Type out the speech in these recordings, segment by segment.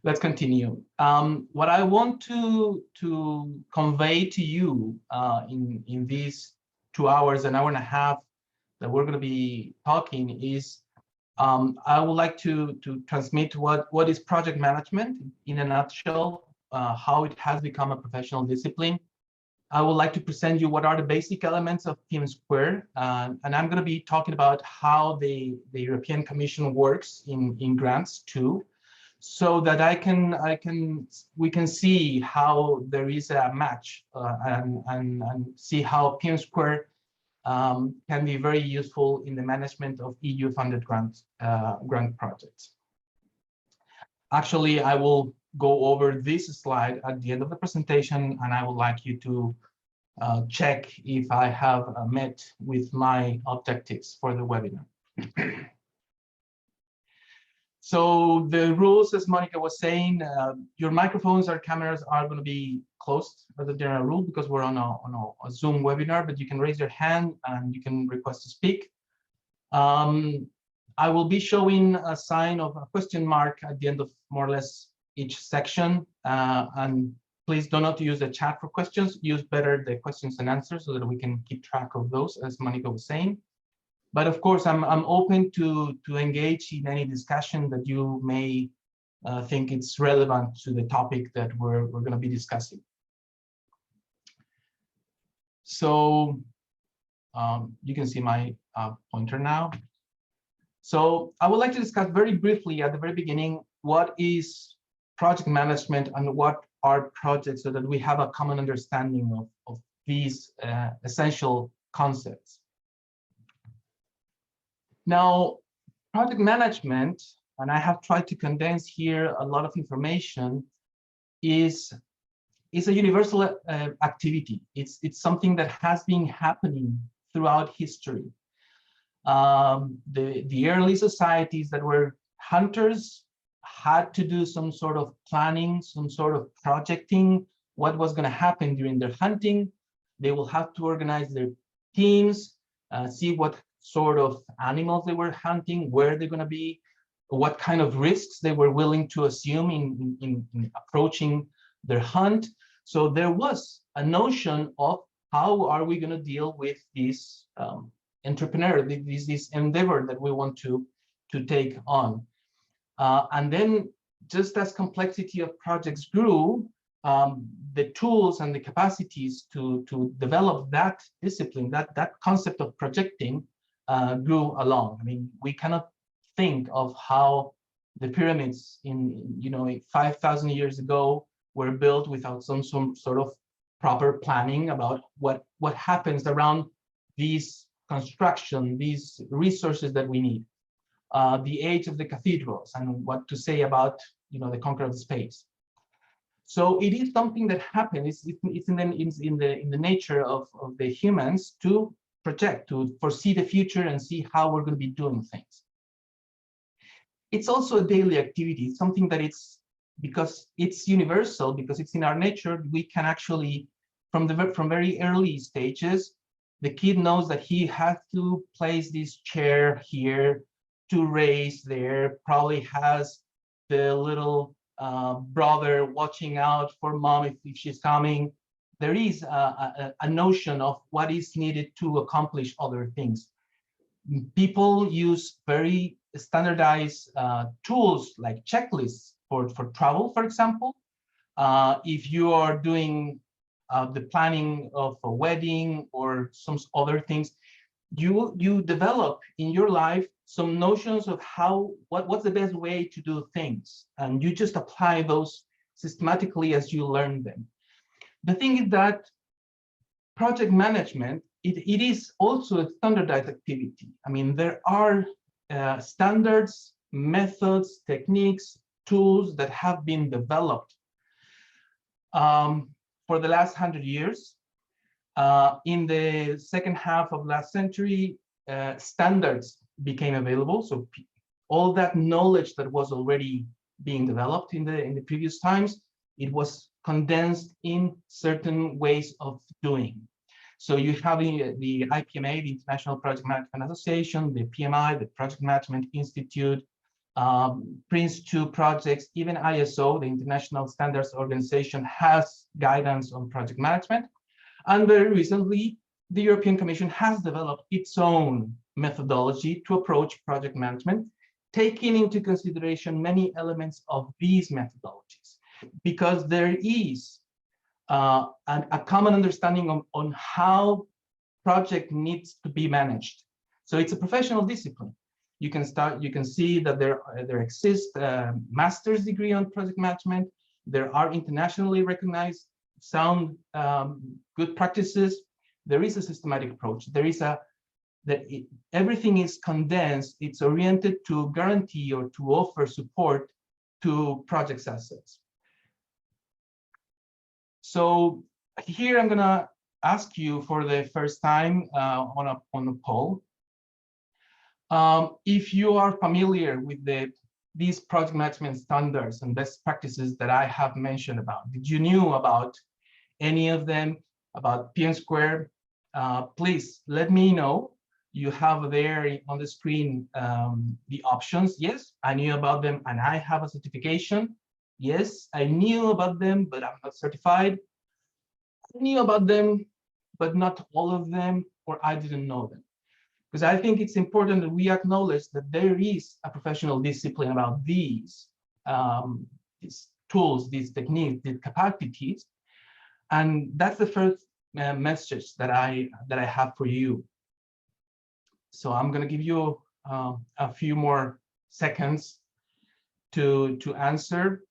let's continue. What I want to convey to you in these 2 hours, an hour and a half that we're going to be talking is I would like to transmit what is project management in a nutshell, how it has become a professional discipline. I would like to present you what are the basic elements of PM², and I'm going to be talking about how the European Commission works in grants too, so that we can see how there is a match and see how PM² can be very useful in the management of EU-funded grant projects. Actually, I will go over this slide at the end of the presentation, and I would like you to check if I have met with my objectives for the webinar. So the rules, as Monica was saying, your microphones or cameras are going to be closed as a general rule because we're on a Zoom webinar, but you can raise your hand and you can request to speak. I will be showing a sign of a question mark at the end of more or less each section, and please do not use the chat for questions. Use better the questions and answers so that we can keep track of those, as Monica was saying. But of course, I'm open to engage in any discussion that you may think it's relevant to the topic that we're going to be discussing. So you can see my pointer now. So I would like to discuss very briefly at the very beginning what is project management and what are projects, so that we have a common understanding of these essential concepts. Now, project management, and I have tried to condense here a lot of information, is a universal activity. It's something that has been happening throughout history. The early societies that were hunters had to do some sort of planning, some sort of projecting, what was going to happen during their hunting. They will have to organize their teams, see what sort of animals they were hunting, where they're going to be, what kind of risks they were willing to assume in approaching their hunt. So there was a notion of how are we going to deal with this entrepreneur, this endeavor that we want to take on. And then just as complexity of projects grew, the tools and the capacities to develop that discipline, that concept of projecting grew along. I mean, we cannot think of how the pyramids in 5,000 years ago were built without some sort of proper planning about what happens around these construction, these resources that we need. The age of the cathedrals and what to say about the conquer of the space. So it is something that happens. It's in the nature of the humans to project, to foresee the future and see how we're going to be doing things. It's also a daily activity. It's something that because it's universal, because it's in our nature. We can actually, from very early stages, the kid knows that he has to place this chair here, to raise there, probably has the little brother watching out for mom if she's coming. There is a notion of what is needed to accomplish other things. People use very standardized tools like checklists for travel, for example. If you are doing the planning of a wedding or some other things, you develop in your life some notions of what's the best way to do things, and you just apply those systematically as you learn them. The thing is that project management, it is also a standardized activity. I mean, there are standards, methods, techniques, tools that have been developed for the last 100 years. In the second half of last century, standards became available. So all that knowledge that was already being developed in the previous times, it was condensed in certain ways of doing. So you have the IPMA, the International Project Management Association, the PMI, the Project Management Institute, Prince2 projects, even ISO, the International Standards Organization, has guidance on project management. And very recently, the European Commission has developed its own methodology to approach project management, taking into consideration many elements of these methodologies, because there is a common understanding on how project needs to be managed. So it's a professional discipline. You can see that there exists a master's degree on project management. There are internationally recognized sound good practices. There is a systematic approach. Everything is condensed. It's oriented to guarantee or to offer support to project success. So here I'm gonna ask you for the first time on a poll. If you are familiar with these project management standards and best practices that I have mentioned about, did you knew about any of them, about PM²? Please let me know. You have there on the screen the options. Yes, I knew about them and I have a certification. Yes, I knew about them, but I'm not certified. I knew about them, but not all of them, or I didn't know them. Because I think it's important that we acknowledge that there is a professional discipline about these tools, these techniques, these capacities. And that's the first message that I have for you. So I'm going to give you a few more seconds to answer.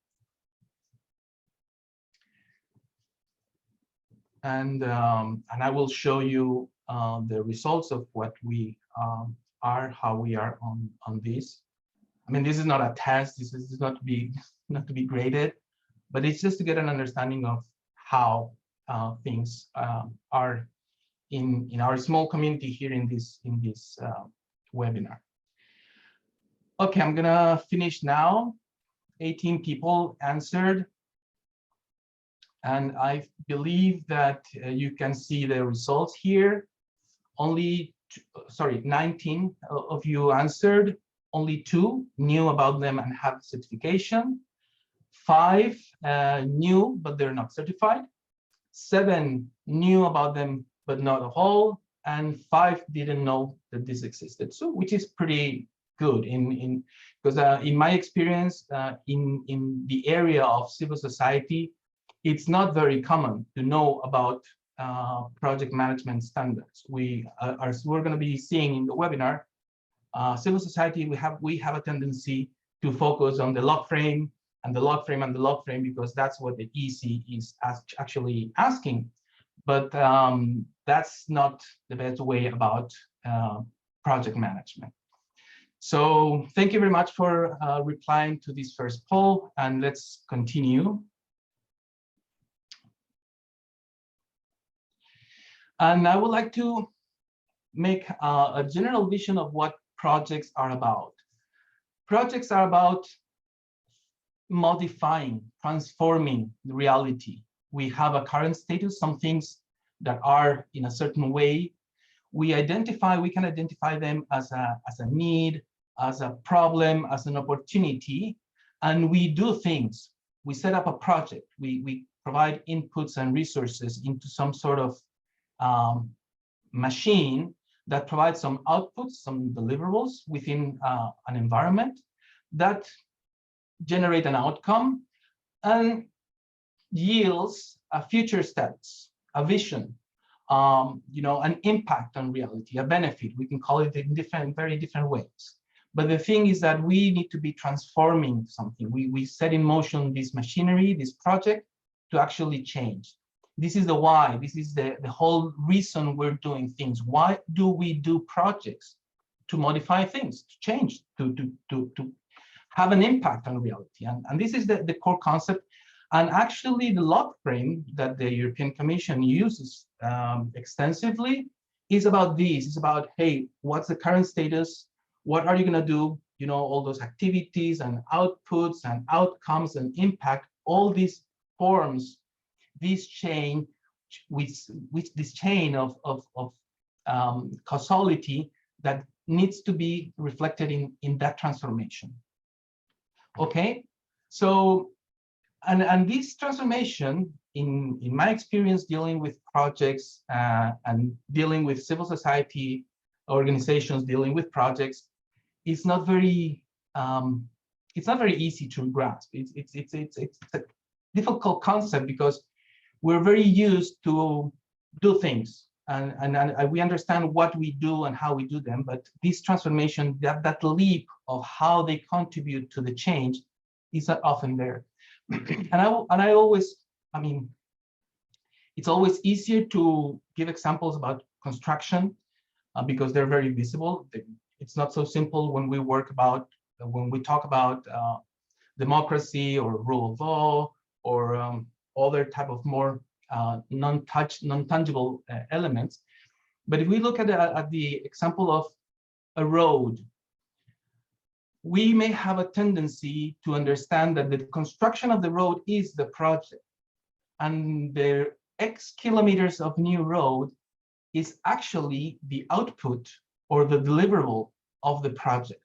And I will show you the results of what we how we are on this. I mean, this is not a test. This is not to be graded, but it's just to get an understanding of how things are in our small community here in this webinar. Okay, I'm gonna finish now. 18 people answered, and I believe that you can see the results here. Only 19 of you answered. Only 2 knew about them and have certification. 5 knew, but they're not certified. 7 knew about them, but not all. And 5 didn't know that this existed. So, which is pretty good because in my experience in the area of civil society, it's not very common to know about project management standards. As we're going to be seeing in the webinar, civil society, we have a tendency to focus on the log frame and the log frame and the log frame, because that's what the EC is actually asking. But that's not the best way about project management. So thank you very much for replying to this first poll, and let's continue. And I would like to make a general vision of what projects are about. Projects are about modifying, transforming the reality. We have a current status, some things that are in a certain way. We can identify them as a need, as a problem, as an opportunity, and we do things. We set up a project. We provide inputs and resources into some sort of machine that provides some outputs, some deliverables within an environment that generate an outcome and yields a future status, a vision, an impact on reality, a benefit. We can call it in very different ways. But the thing is that we need to be transforming something. We set in motion this machinery, this project, to actually change. This is the why. This is the whole reason we're doing things. Why do we do projects? To modify things, to change, to have an impact on reality. And this is the core concept. And actually, the log frame that the European Commission uses extensively is about this. It's about, hey, what's the current status? What are you going to do? All those activities and outputs and outcomes and impact, all these forms, this chain, which this chain of causality that needs to be reflected in that transformation. Okay, so and this transformation, in my experience dealing with projects and dealing with civil society organizations dealing with projects, is not very it's not very easy to grasp. It's a difficult concept because we're very used to do things and we understand what we do and how we do them, but this transformation, that leap of how they contribute to the change is not often there. And I always, I mean, it's always easier to give examples about construction because they're very visible. It's not so simple when we talk about democracy or rule of law or other type of more non-tangible elements. But if we look at the example of a road, we may have a tendency to understand that the construction of the road is the project, and the X kilometers of new road is actually the output or the deliverable of the project.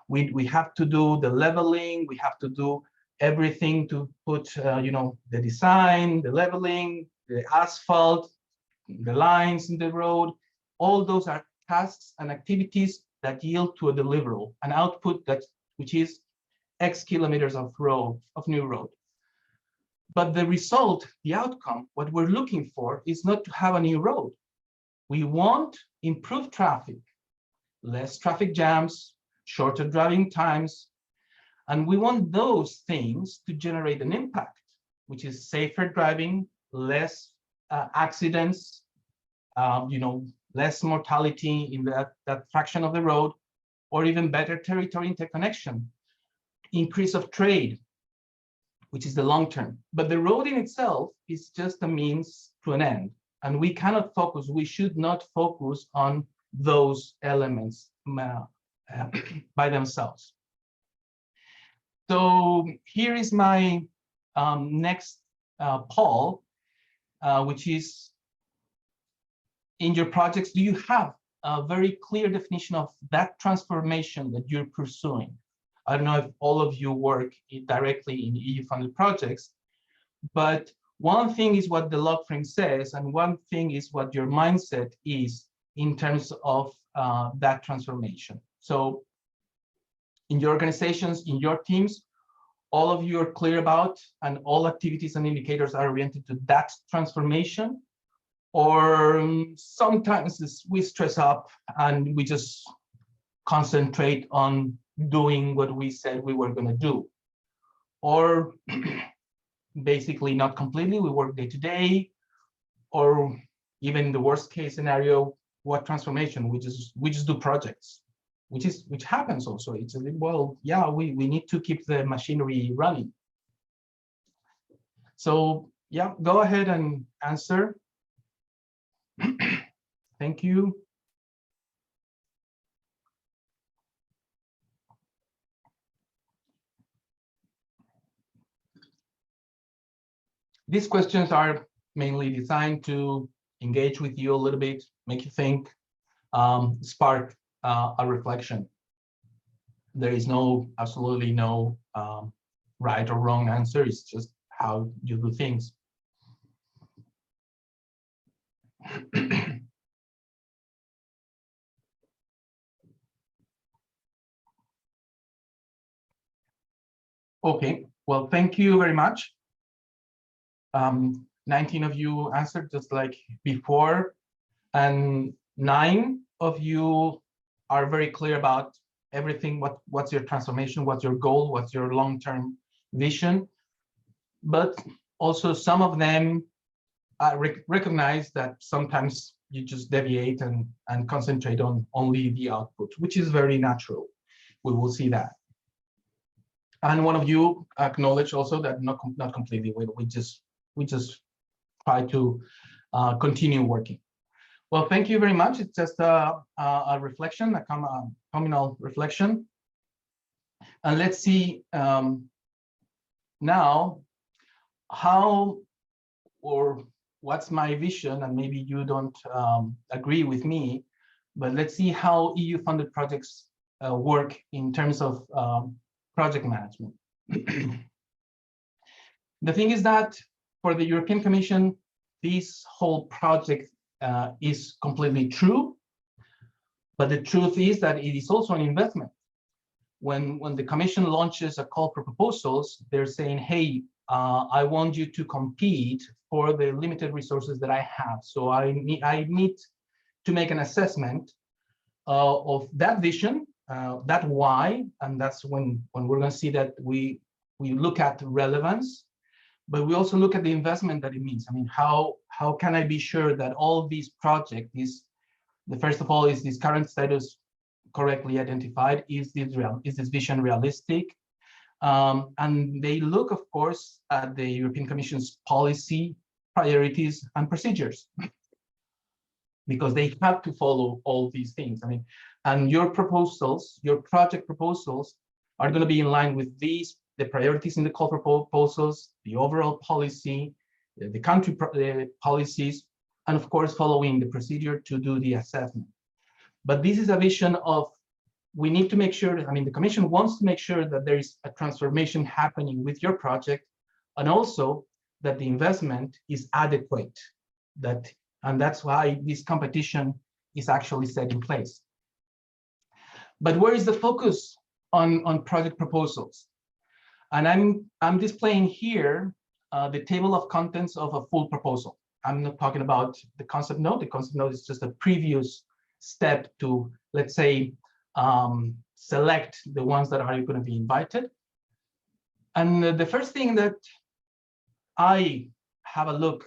We have to do the leveling, we have to do everything to put, the design, the leveling, the asphalt, the lines in the road. All those are tasks and activities that yield to a deliverable, an output which is X kilometers of new road. But the result, the outcome, what we're looking for is not to have a new road. We want improved traffic, less traffic jams, shorter driving times, and we want those things to generate an impact, which is safer driving, less accidents, less mortality in that fraction of the road, or even better territory interconnection, increase of trade, which is the long term. But the road in itself is just a means to an end. And we cannot focus, we should not focus on those elements by themselves. So here is my next poll, which is, in your projects, do you have a very clear definition of that transformation that you're pursuing? I don't know if all of you work directly in EU-funded projects, but one thing is what the log frame says, and one thing is what your mindset is in terms of that transformation. So in your organizations, in your teams, all of you are clear about, and all activities and indicators are oriented to that transformation, or sometimes we stress up and we just concentrate on doing what we said we were going to do, or basically not completely, we work day to day, or even the worst case scenario, what transformation, we just do projects, which happens also. It's a little, well, yeah, we need to keep the machinery running. So yeah, go ahead and answer. Thank you. These questions are mainly designed to engage with you a little bit, make you think, spark a reflection. There is absolutely no right or wrong answer. It's just how you do things. Okay, well, thank you very much. 19 of you answered just like before, and 9 of you are very clear about everything. What's your transformation, what's your goal, what's your long-term vision. But also some of them recognize that sometimes you just deviate and concentrate on only the output, which is very natural. We will see that. And one of you acknowledged also that not completely, we just try to continue working. Well, thank you very much. It's just a reflection, a communal reflection. And let's see now how, or what's my vision, and maybe you don't agree with me, but let's see how EU-funded projects work in terms of project management. The thing is that for the European Commission, this whole project is completely true, but the truth is that it is also an investment. When the Commission launches a call for proposals, they're saying, hey, I want you to compete for the limited resources that I have. So I need to make an assessment of that vision, that why, and that's when we're going to see that we look at relevance, but we also look at the investment that it means. I mean, how can I be sure that all these projects, first of all, is this current status correctly identified? Is this vision realistic? And they look, of course, at the European Commission's policy, priorities, and procedures, because they have to follow all these things. I mean, and your proposals, your project proposals, are going to be in line with the priorities in the call for proposals, the overall policy, the country policies, and of course, following the procedure to do the assessment. But this is a vision of, we need to make sure, I mean, the Commission wants to make sure that there is a transformation happening with your project, and also that the investment is adequate. And that's why this competition is actually set in place. But where is the focus on project proposals? And I'm displaying here the table of contents of a full proposal. I'm not talking about the concept note. The concept note is just a previous step to, let's say, select the ones that are going to be invited. And the first thing that I have a look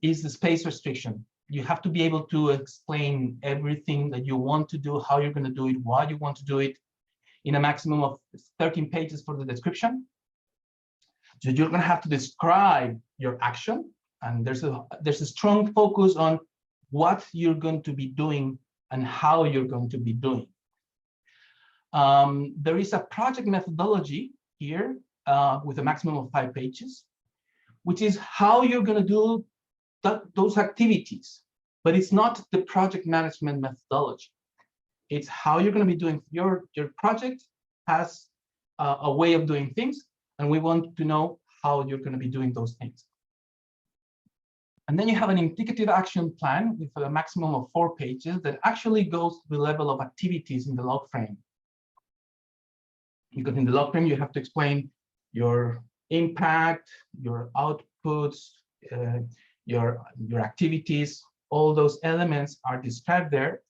is the space restriction. You have to be able to explain everything that you want to do, how you're going to do it, why you want to do it, in a maximum of 13 pages for the description. So you're going to have to describe your action, and there's a strong focus on what you're going to be doing and how you're going to be doing. There is a project methodology here with a maximum of 5 pages, which is how you're going to do those activities, but it's not the project management methodology. It's how you're going to be doing. Your project has a way of doing things, and we want to know how you're going to be doing those things. And then you have an indicative action plan with a maximum of 4 pages that actually goes to the level of activities in the log frame. Because in the log frame, you have to explain your impact, your outputs, your activities. All those elements are described there.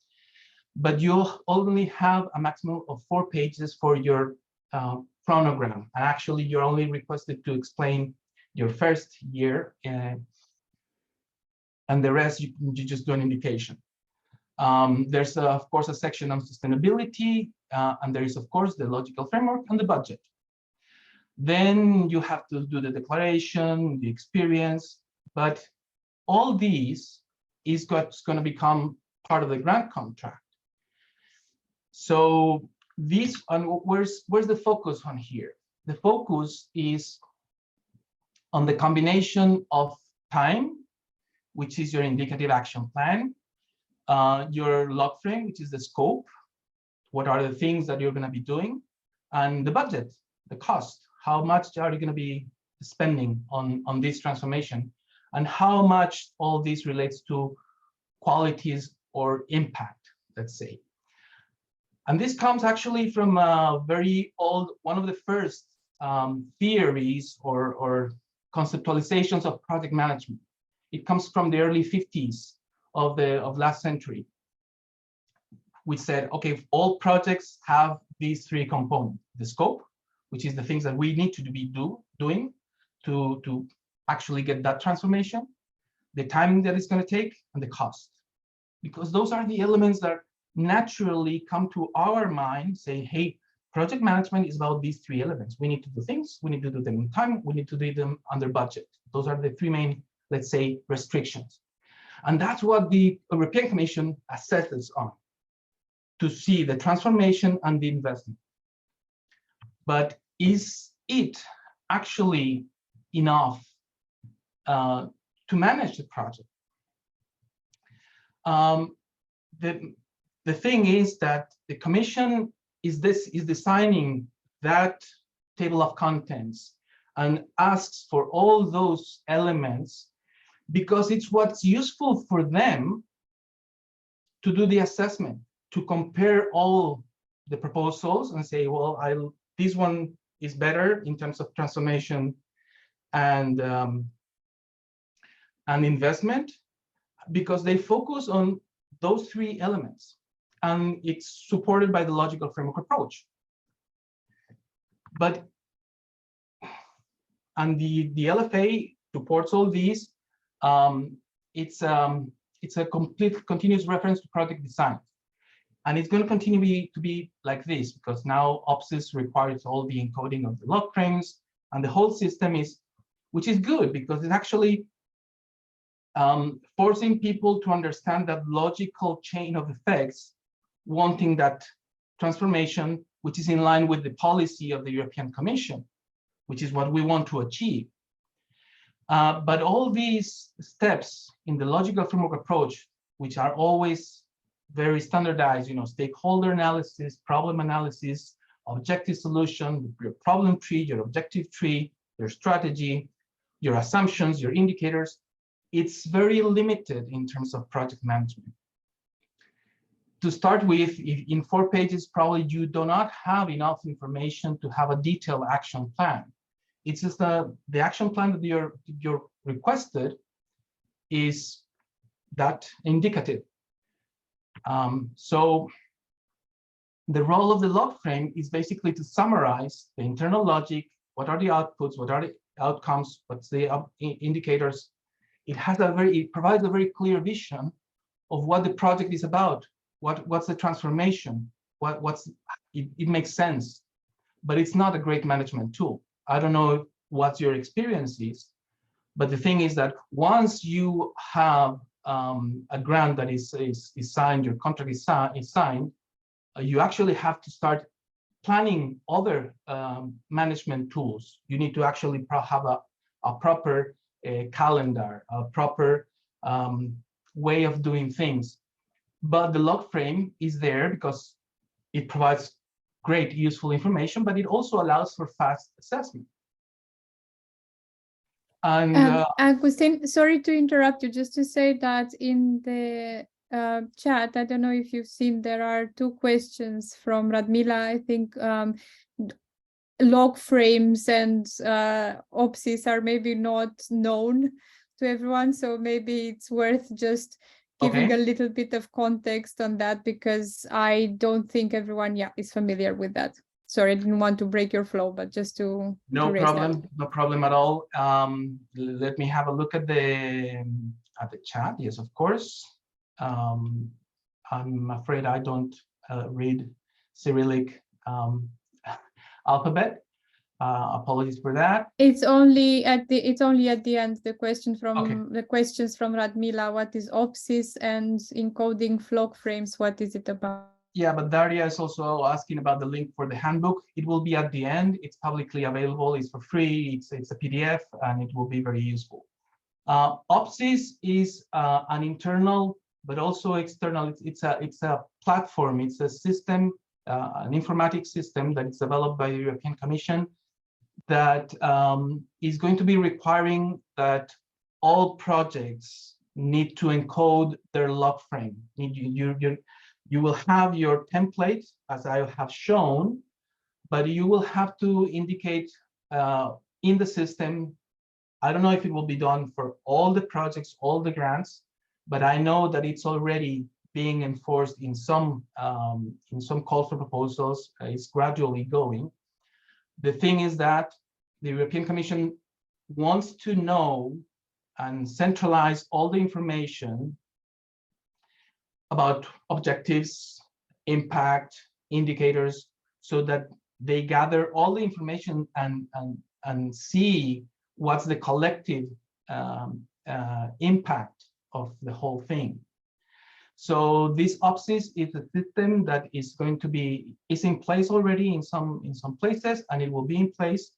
But you'll only have a maximum of 4 pages for your chronogram. And actually, you're only requested to explain your first year, and the rest you just do an indication. There's, of course, a section on sustainability, and there is, of course, the logical framework and the budget. Then you have to do the declaration, the experience, but all these is what's going to become part of the grant contract. So this, and where's the focus on here? The focus is on the combination of time, which is your indicative action plan, your log frame, which is the scope, what are the things that you're going to be doing, and the budget, the cost, how much are you going to be spending on this transformation, and how much all this relates to qualities or impact, let's say. And this comes actually from a very old, one of the first theories or conceptualizations of project management. It comes from the early 50s of last century. We said, okay, all projects have these 3 components: the scope, which is the things that we need to be doing to actually get that transformation, the time that it's going to take, and the cost. Because those are the elements that naturally come to our mind, say, hey, project management is about these 3 elements. We need to do things, we need to do them in time, we need to do them under budget. Those are the 3 main, let's say, restrictions. And that's what the European Commission assesses on, to see the transformation and the investment. But is it actually enough to manage the project? The thing is that the Commission is designing that table of contents and asks for all those elements, because it's what's useful for them to do the assessment, to compare all the proposals and say, well, this one is better in terms of transformation and investment, because they focus on those three elements, and it's supported by the logical framework approach. But and the LFA supports all these. It's a complete continuous reference to project design, and it's going to continue to be like this, because now OPSIS requires all the encoding of the log frames, and the whole system is, which is good, because it's actually forcing people to understand that logical chain of effects, wanting that transformation, which is in line with the policy of the European Commission, which is what we want to achieve. But all these steps in the logical framework approach, which are always very standardized, stakeholder analysis, problem analysis, objective solution, your problem tree, your objective tree, your strategy, your assumptions, your indicators, it's very limited in terms of project management. To start with, in 4 pages, probably you do not have enough information to have a detailed action plan. It's just the action plan that you're requested is that indicative. So the role of the log frame is basically to summarize the internal logic, what are the outputs, what are the outcomes, what's the indicators. It provides a very clear vision of what the project is about, what's the transformation, it makes sense, but it's not a great management tool. I don't know what your experience is, but the thing is that once you have a grant that is signed, your contract is signed, you actually have to start planning other management tools. You need to actually have a proper calendar, a proper way of doing things. But the log frame is there because it provides great useful information, but it also allows for fast assessment. And Agustin, sorry to interrupt you, just to say that in the chat, I don't know if you've seen, there are 2 questions from Radmila. I think log frames and OPSIS are maybe not known to everyone, so maybe it's worth just giving a little bit of context on that, because I don't think everyone is familiar with that. Sorry, I didn't want to break your flow, but just to no problem at all. Let me have a look at the chat. Yes, of course. I'm afraid I don't read Cyrillic alphabet. Apologies for that. It's only at the end. The question from the questions from Radmila: what is OPSIS, and encoding log frames? What is it about? Yeah, but Daria is also asking about the link for the handbook. It will be at the end. It's publicly available. It's for free. It's a PDF, and it will be very useful. OPSIS is an internal, but also external. It's a platform. It's a system, an informatics system that is developed by the European Commission that is going to be requiring that all projects need to encode their log frame. You will have your template, as I have shown, but you will have to indicate in the system. I don't know if it will be done for all the projects, all the grants, but I know that it's already being enforced in some calls for proposals. It's gradually going. The thing is that the European Commission wants to know and centralize all the information about objectives, impact, indicators, so that they gather all the information and see what's the collective impact of the whole thing. So this OPSIS is a system that is going to is in place already in some places, and it will be in place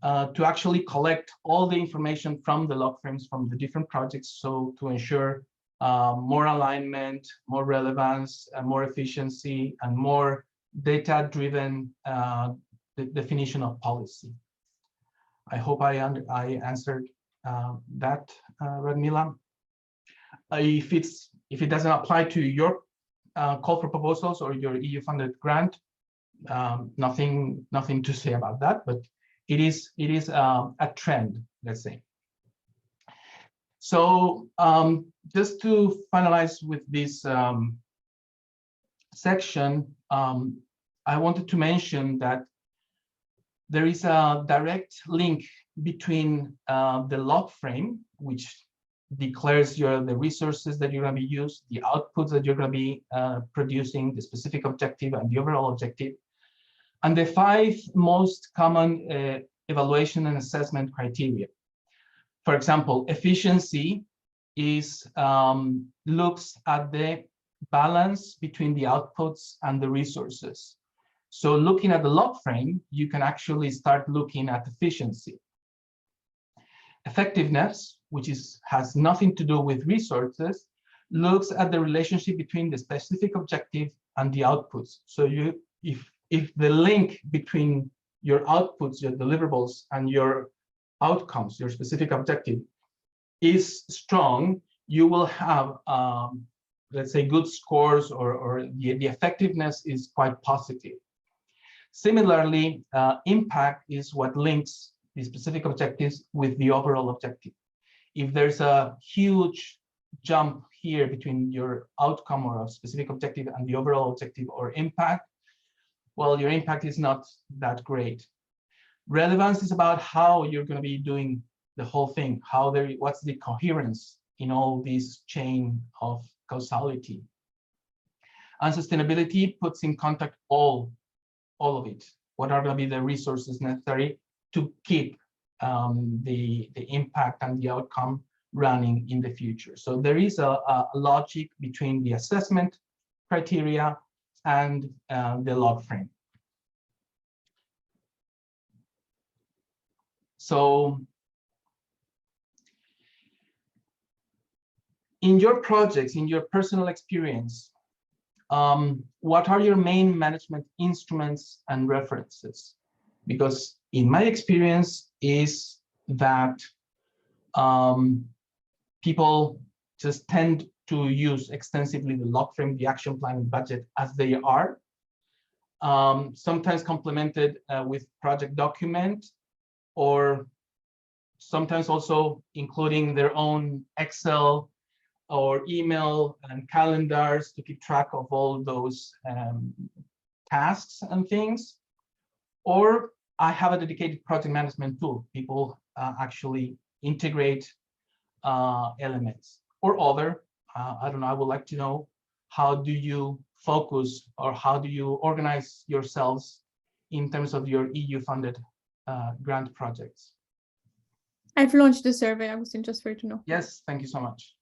to actually collect all the information from the log frames from the different projects, so to ensure more alignment, more relevance, more efficiency, and more data-driven the definition of policy. I hope I answered that, Radmila. If it doesn't apply to your call for proposals or your EU-funded grant, nothing to say about that. But it is a trend, let's say. So just to finalize with this section, I wanted to mention that there is a direct link between the log frame, which declares the resources that you're going to be used, the outputs that you're going to be producing, the specific objective and the overall objective, and the 5 most common evaluation and assessment criteria. For example, efficiency is looks at the balance between the outputs and the resources. So looking at the log frame, you can actually start looking at efficiency. Effectiveness, which has nothing to do with resources, looks at the relationship between the specific objective and the outputs. So if the link between your outputs, your deliverables, and your outcomes, your specific objective, is strong, you will have, let's say, good scores, or the effectiveness is quite positive. Similarly, impact is what links the specific objectives with the overall objective. If there's a huge jump here between your outcome or a specific objective and the overall objective or impact, well, your impact is not that great. Relevance is about how you're going to be doing the whole thing, what's the coherence in all this chain of causality. And sustainability puts in contact all of it. What are going to be the resources necessary to keep the impact and the outcome running in the future? So there is a logic between the assessment criteria and the log frame. So in your projects, in your personal experience, what are your main management instruments and references? Because in my experience is that people just tend to use extensively the log frame, the action plan, and budget as they are, sometimes complemented with project document, or sometimes also including their own Excel or email and calendars to keep track of all those tasks and things. Or I have a dedicated project management tool. People actually integrate elements, or other. I don't know, I would like to know, how do you focus, or how do you organize yourselves in terms of your EU-funded grant projects? I've launched the survey, Agustin, just for you to know. Yes, thank you so much.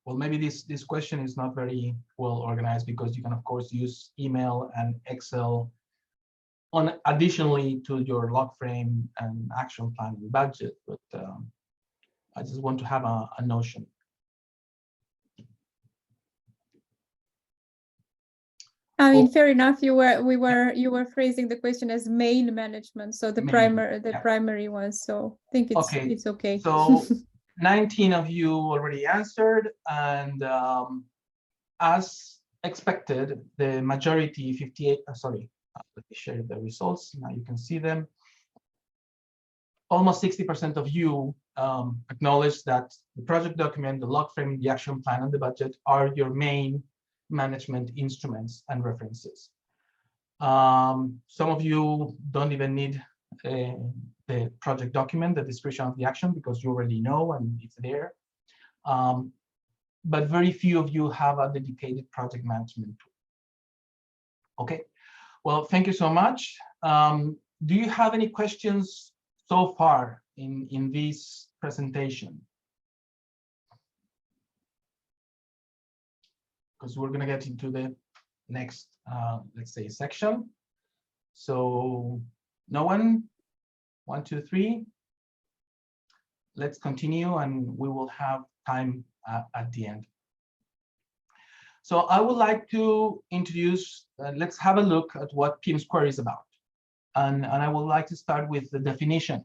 Well, maybe this question is not very well organized, because you can of course use email and Excel additionally to your log frame and action plan and budget, but I just want to have a notion. I mean, fair enough. You were phrasing the question as main management, so the primary ones. So I think it's okay. So 19 of you already answered, and as expected, the majority, 58, sorry, let me share the results. Now you can see them. Almost 60% of you acknowledge that the project document, the log frame, the action plan, and the budget are your main management instruments and references. Some of you don't even need the project document, the description of the action, because you already know and it's there. but very few of you have a dedicated project management tool. Okay, well, thank you so much. Do you have any questions so far in this presentation? Because we're going to get into the next, let's say, section. So no one? 1, 2, 3. Let's continue, and we will have time at the end. So I would like to introduce, let's have a look at what PM² is about. And I would like to start with the definition.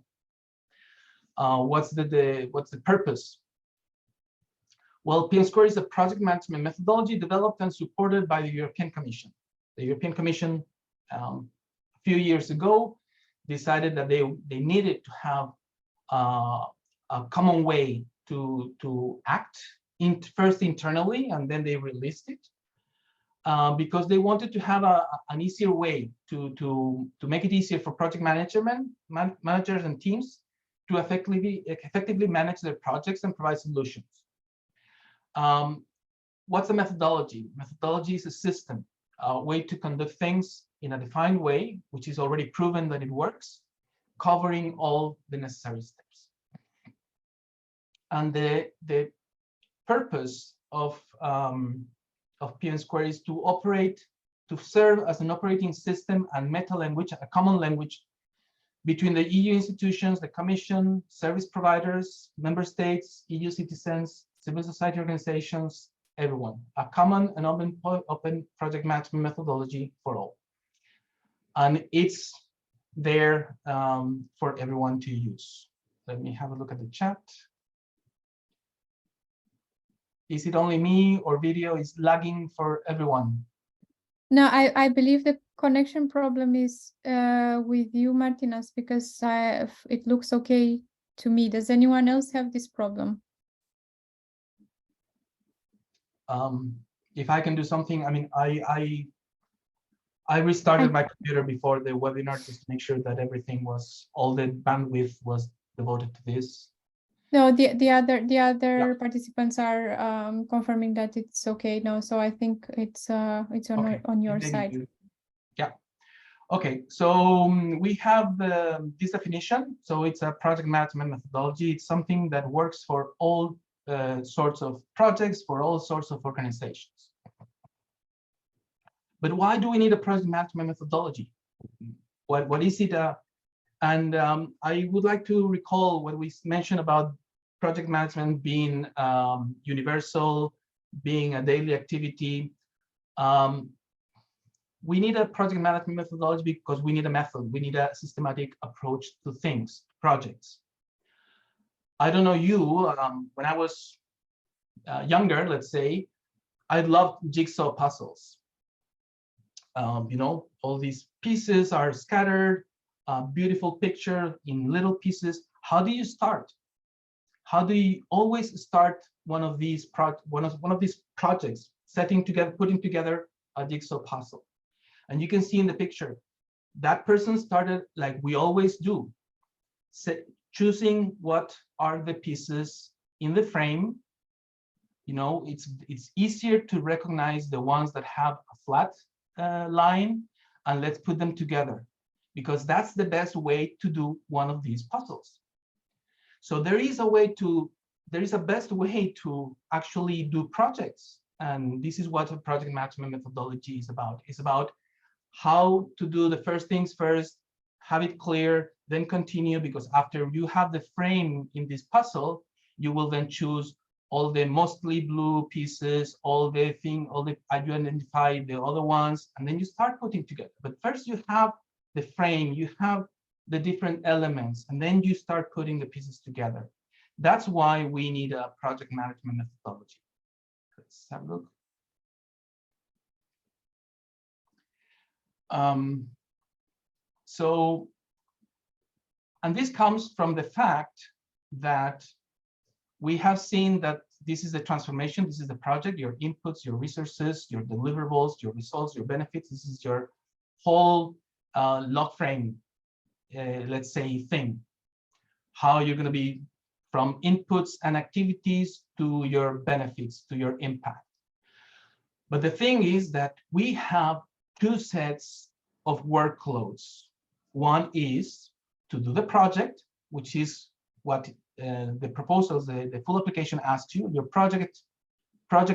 What's the purpose? Well, PM² is a project management methodology developed and supported by the European Commission. The European Commission, a few years ago, decided that they needed to have a common way to act, first internally, and then they released it, because they wanted to have an easier way to make it easier for project managers and teams to effectively manage their projects and provide solutions. What's the methodology? Methodology is a system, a way to conduct things in a defined way, which is already proven that it works, covering all the necessary steps. And the purpose of PM² is to serve as an operating system and meta language, a common language between the EU institutions, the Commission, service providers, member states, EU citizens, civil society organizations, everyone. A common and open project management methodology for all. And it's there for everyone to use. Let me have a look at the chat. Is it only me, or video is lagging for everyone? No, I believe the connection problem is with you, Martinas, because it looks okay to me. Does anyone else have this problem? If I can do something, I mean, I restarted my computer before the webinar just to make sure that everything was, all the bandwidth was devoted to this. No, the other participants are confirming that it's okay now, so I think it's on your side. Yeah. Okay, so we have this definition. So it's a project management methodology. It's something that works for all sorts of projects, for all sorts of organizations. But why do we need a project management methodology? What is it? And I would like to recall what we mentioned about project management being universal, being a daily activity. We need a project management methodology because we need a method. We need a systematic approach to things, projects. I don't know you, when I was younger, let's say, I loved jigsaw puzzles. You know, all these pieces are scattered, beautiful picture in little pieces. How do you start? How do you always start one of these projects, putting together a jigsaw puzzle? And you can see in the picture, that person started like we always do, choosing what are the pieces in the frame. You know, it's easier to recognize the ones that have a flat line, and let's put them together, because that's the best way to do one of these puzzles. So there is a best way to actually do projects, and this is what a project management methodology is about. It's about how to do the first things first, have it clear, then continue, because after you have the frame in this puzzle, you will then choose all the mostly blue pieces, you identify the other ones, and then you start putting together. But first you have the frame, you have the different elements, and then you start putting the pieces together. That's why we need a project management methodology. Let's have a look. And this comes from the fact that we have seen that this is the transformation, this is the project, your inputs, your resources, your deliverables, your results, your benefits. This is your whole log frame, let's say, thing. How you're going to be from inputs and activities to your benefits, to your impact. But the thing is that we have two sets of workloads. One is to do the project, which is what the proposals, the full application asks you, your project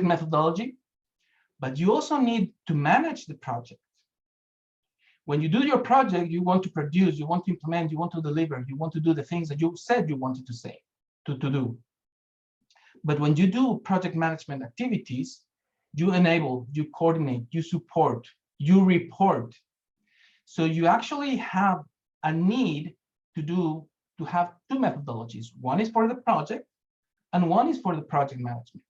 methodology. But you also need to manage the project. When you do your project, you want to produce, you want to implement, you want to deliver, you want to do the things that you said you wanted to do. But when you do project management activities, you enable, you coordinate, you support, you report. So you actually have a need to have two methodologies. One is for the project and one is for the project management.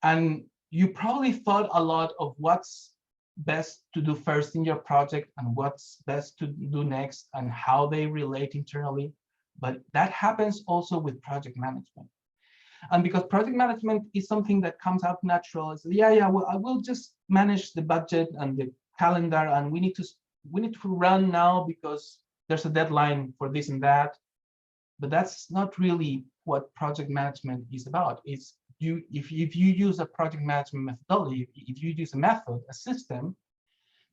And you probably thought a lot of what's best to do first in your project and what's best to do next and how they relate internally. But that happens also with project management. And because project management is something that comes out natural, it's, well, I will just manage the budget and the calendar, and we need to run now because there's a deadline for this and that. But that's not really what project management is about. It's if you use a project management methodology, if you use a method, a system,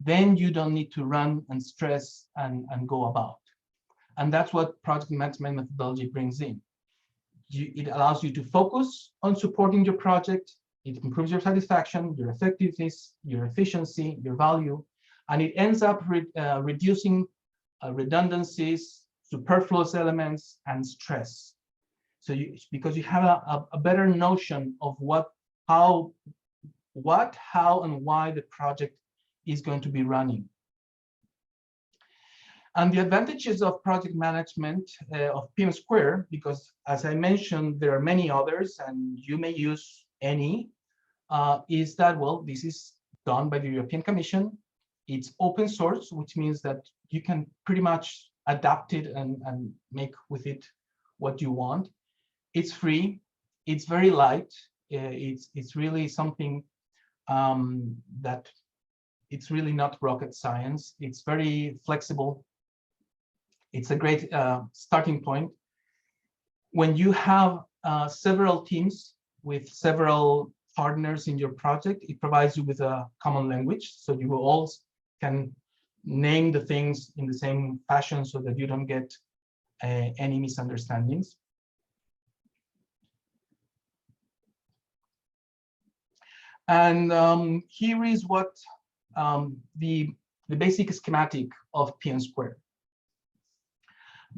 then you don't need to run and stress and go about. And that's what project management methodology brings in. It allows you to focus on supporting your project. It improves your satisfaction, your effectiveness, your efficiency, your value, and it ends up reducing redundancies, superfluous elements, and stress. So because you have a better notion of how, and why the project is going to be running. And the advantages of project management of PM², because as I mentioned, there are many others and you may use any, is that, well, this is done by the European Commission. It's open source, which means that you can pretty much adapt it and make with it what you want. It's free, it's very light. It's really something that it's really not rocket science. It's very flexible. It's a great starting point. When you have several teams with several partners in your project, it provides you with a common language. So you will all can name the things in the same fashion so that you don't get any misunderstandings. And here is what the basic schematic of PM².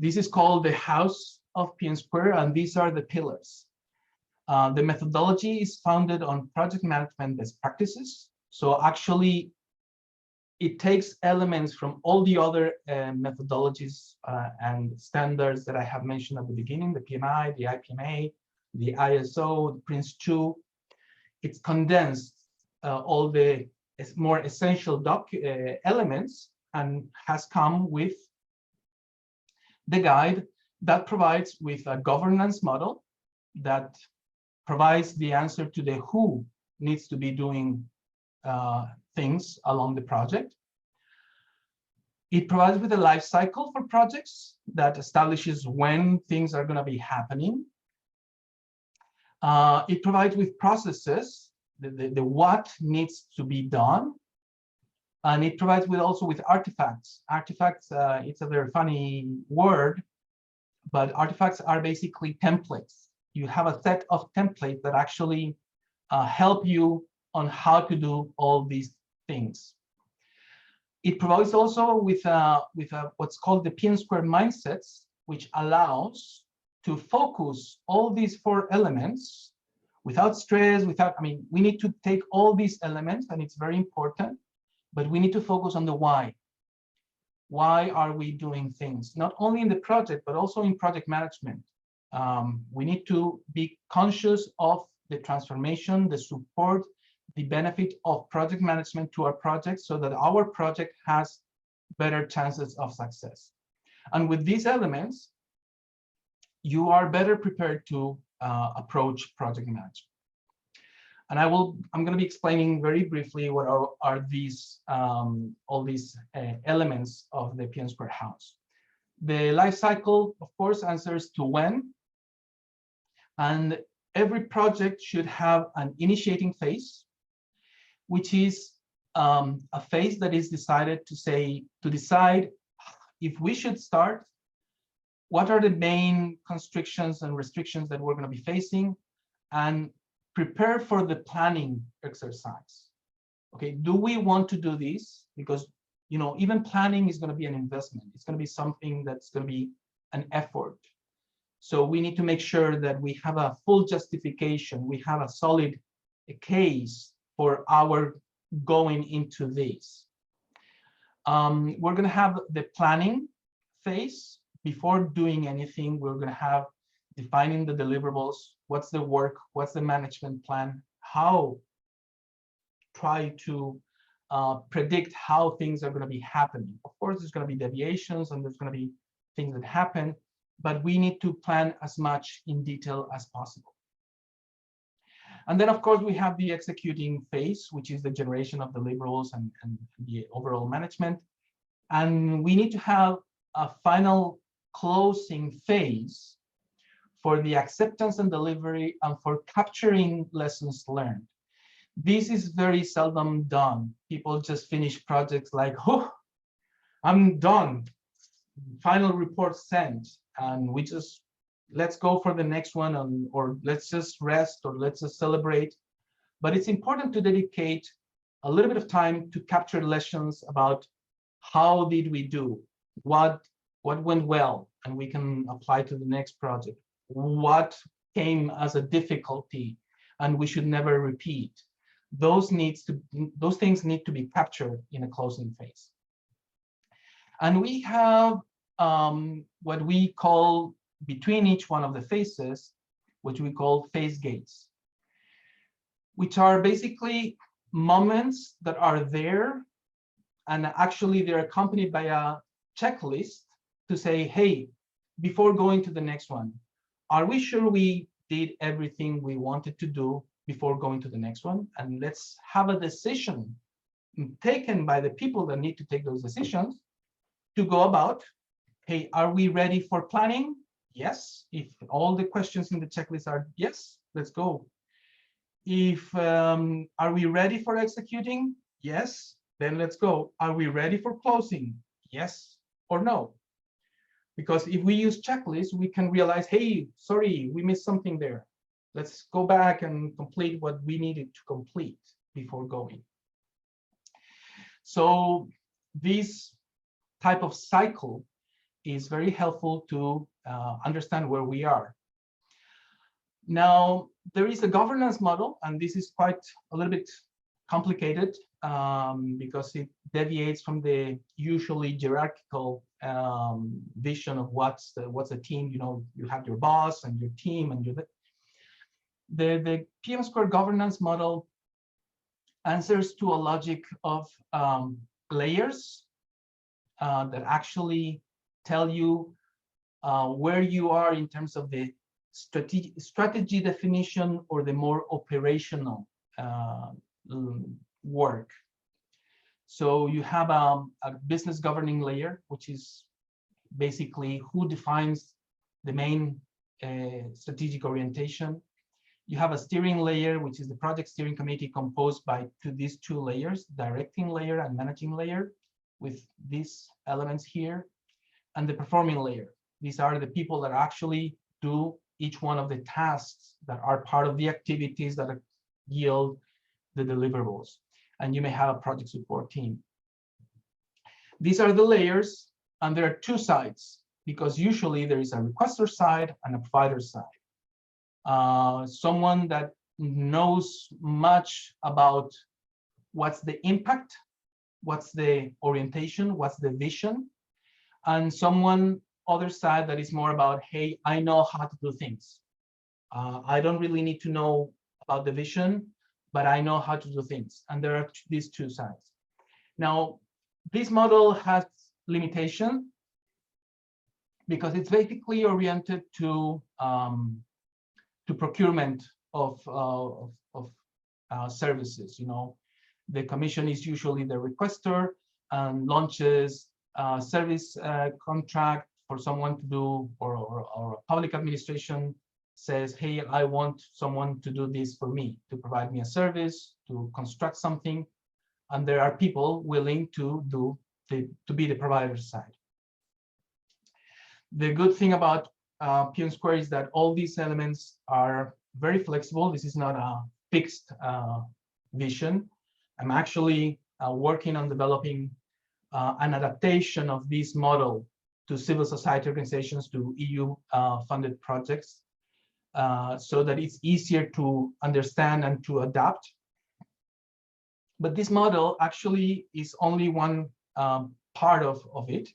This is called the house of PM², and these are the pillars. The methodology is founded on project management best practices. So actually, it takes elements from all the other methodologies and standards that I have mentioned at the beginning, the PMI, the IPMA, the ISO, the Prince2. It's condensed all the more essential elements and has come with the guide that provides with a governance model that provides the answer to the who needs to be doing things along the project. It provides with a life cycle for projects that establishes when things are going to be happening. It provides with processes, the what needs to be done. And it provides with also with artifacts. Artifacts, it's a very funny word, but artifacts are basically templates. You have a set of templates that actually help you on how to do all these things. It provides also with what's called the PM² mindsets, which allows to focus all these 4 elements without stress, we need to take all these elements, and it's very important, but we need to focus on the why. Why are we doing things? Not only in the project, but also in project management. We need to be conscious of the transformation, the support, the benefit of project management to our project so that our project has better chances of success. And with these elements, you are better prepared to approach project management. And I'm going to be explaining very briefly what are these all these elements of the PM² house. The life cycle, of course, answers to when. And every project should have an initiating phase, which is a phase that is decided to decide if we should start, what are the main constrictions and restrictions that we're going to be facing, and prepare for the planning exercise. Okay, do we want to do this? Because, you know, even planning is going to be an investment. It's going to be something that's going to be an effort. So we need to make sure that we have a full justification. We have a solid case for our going into this. We're going to have the planning phase. Before doing anything, we're going to have defining the deliverables. What's the work? What's the management plan? How try to predict how things are going to be happening. Of course, there's going to be deviations and there's going to be things that happen, but we need to plan as much in detail as possible. And then, of course, we have the executing phase, which is the generation of deliverables and the overall management. And we need to have a final closing phase for the acceptance and delivery and for capturing lessons learned. This is very seldom done. People just finish projects like, oh, I'm done. Final report sent, and we just let's go for the next one, or let's just rest, or let's just celebrate. But it's important to dedicate a little bit of time to capture lessons about how did we do, what went well, and we can apply to the next project. What came as a difficulty, and we should never repeat. Those things need to be captured in a closing phase. And we have what we call, between each one of the phases, which we call phase gates, which are basically moments that are there, and actually they're accompanied by a checklist to say, hey, before going to the next one, are we sure we did everything we wanted to do before going to the next one? And let's have a decision taken by the people that need to take those decisions to go about, hey, are we ready for planning? Yes. If all the questions in the checklist are yes, let's go. If are we ready for executing? Yes, then let's go. Are we ready for closing? Yes or no? Because if we use checklists, we can realize, hey, sorry, we missed something there. Let's go back and complete what we needed to complete before going. So this type of cycle is very helpful to understand where we are. Now, there is a governance model, and this is quite a little bit complicated because it deviates from the usually hierarchical vision of what's a team. You know, you have your boss and your team, and the PM² governance model answers to a logic of layers that actually tell you where you are in terms of the strategy definition or the more operational work. So you have a business governing layer, which is basically who defines the main strategic orientation. You have a steering layer, which is the project steering committee composed by these two layers, directing layer and managing layer, with these elements here, and the performing layer. These are the people that actually do each one of the tasks that are part of the activities that yield the deliverables. And you may have a project support team. These are the layers, and there are two sides, because usually there is a requester side and a provider side. Someone that knows much about what's the impact, what's the orientation, what's the vision, and someone other side that is more about, hey, I know how to do things. I don't really need to know about the vision, but I know how to do things. And there are these two sides. Now, this model has limitation because it's basically oriented to procurement of services. You know, the commission is usually the requester and launches a service contract for someone to do, or a public administration says, hey, I want someone to do this for me, to provide me a service, to construct something. And there are people willing to be the provider side. The good thing about PM² is that all these elements are very flexible. This is not a fixed vision. I'm actually working on developing an adaptation of this model to civil society organizations, to EU funded projects, so that it's easier to understand and to adapt. But this model actually is only one part of it,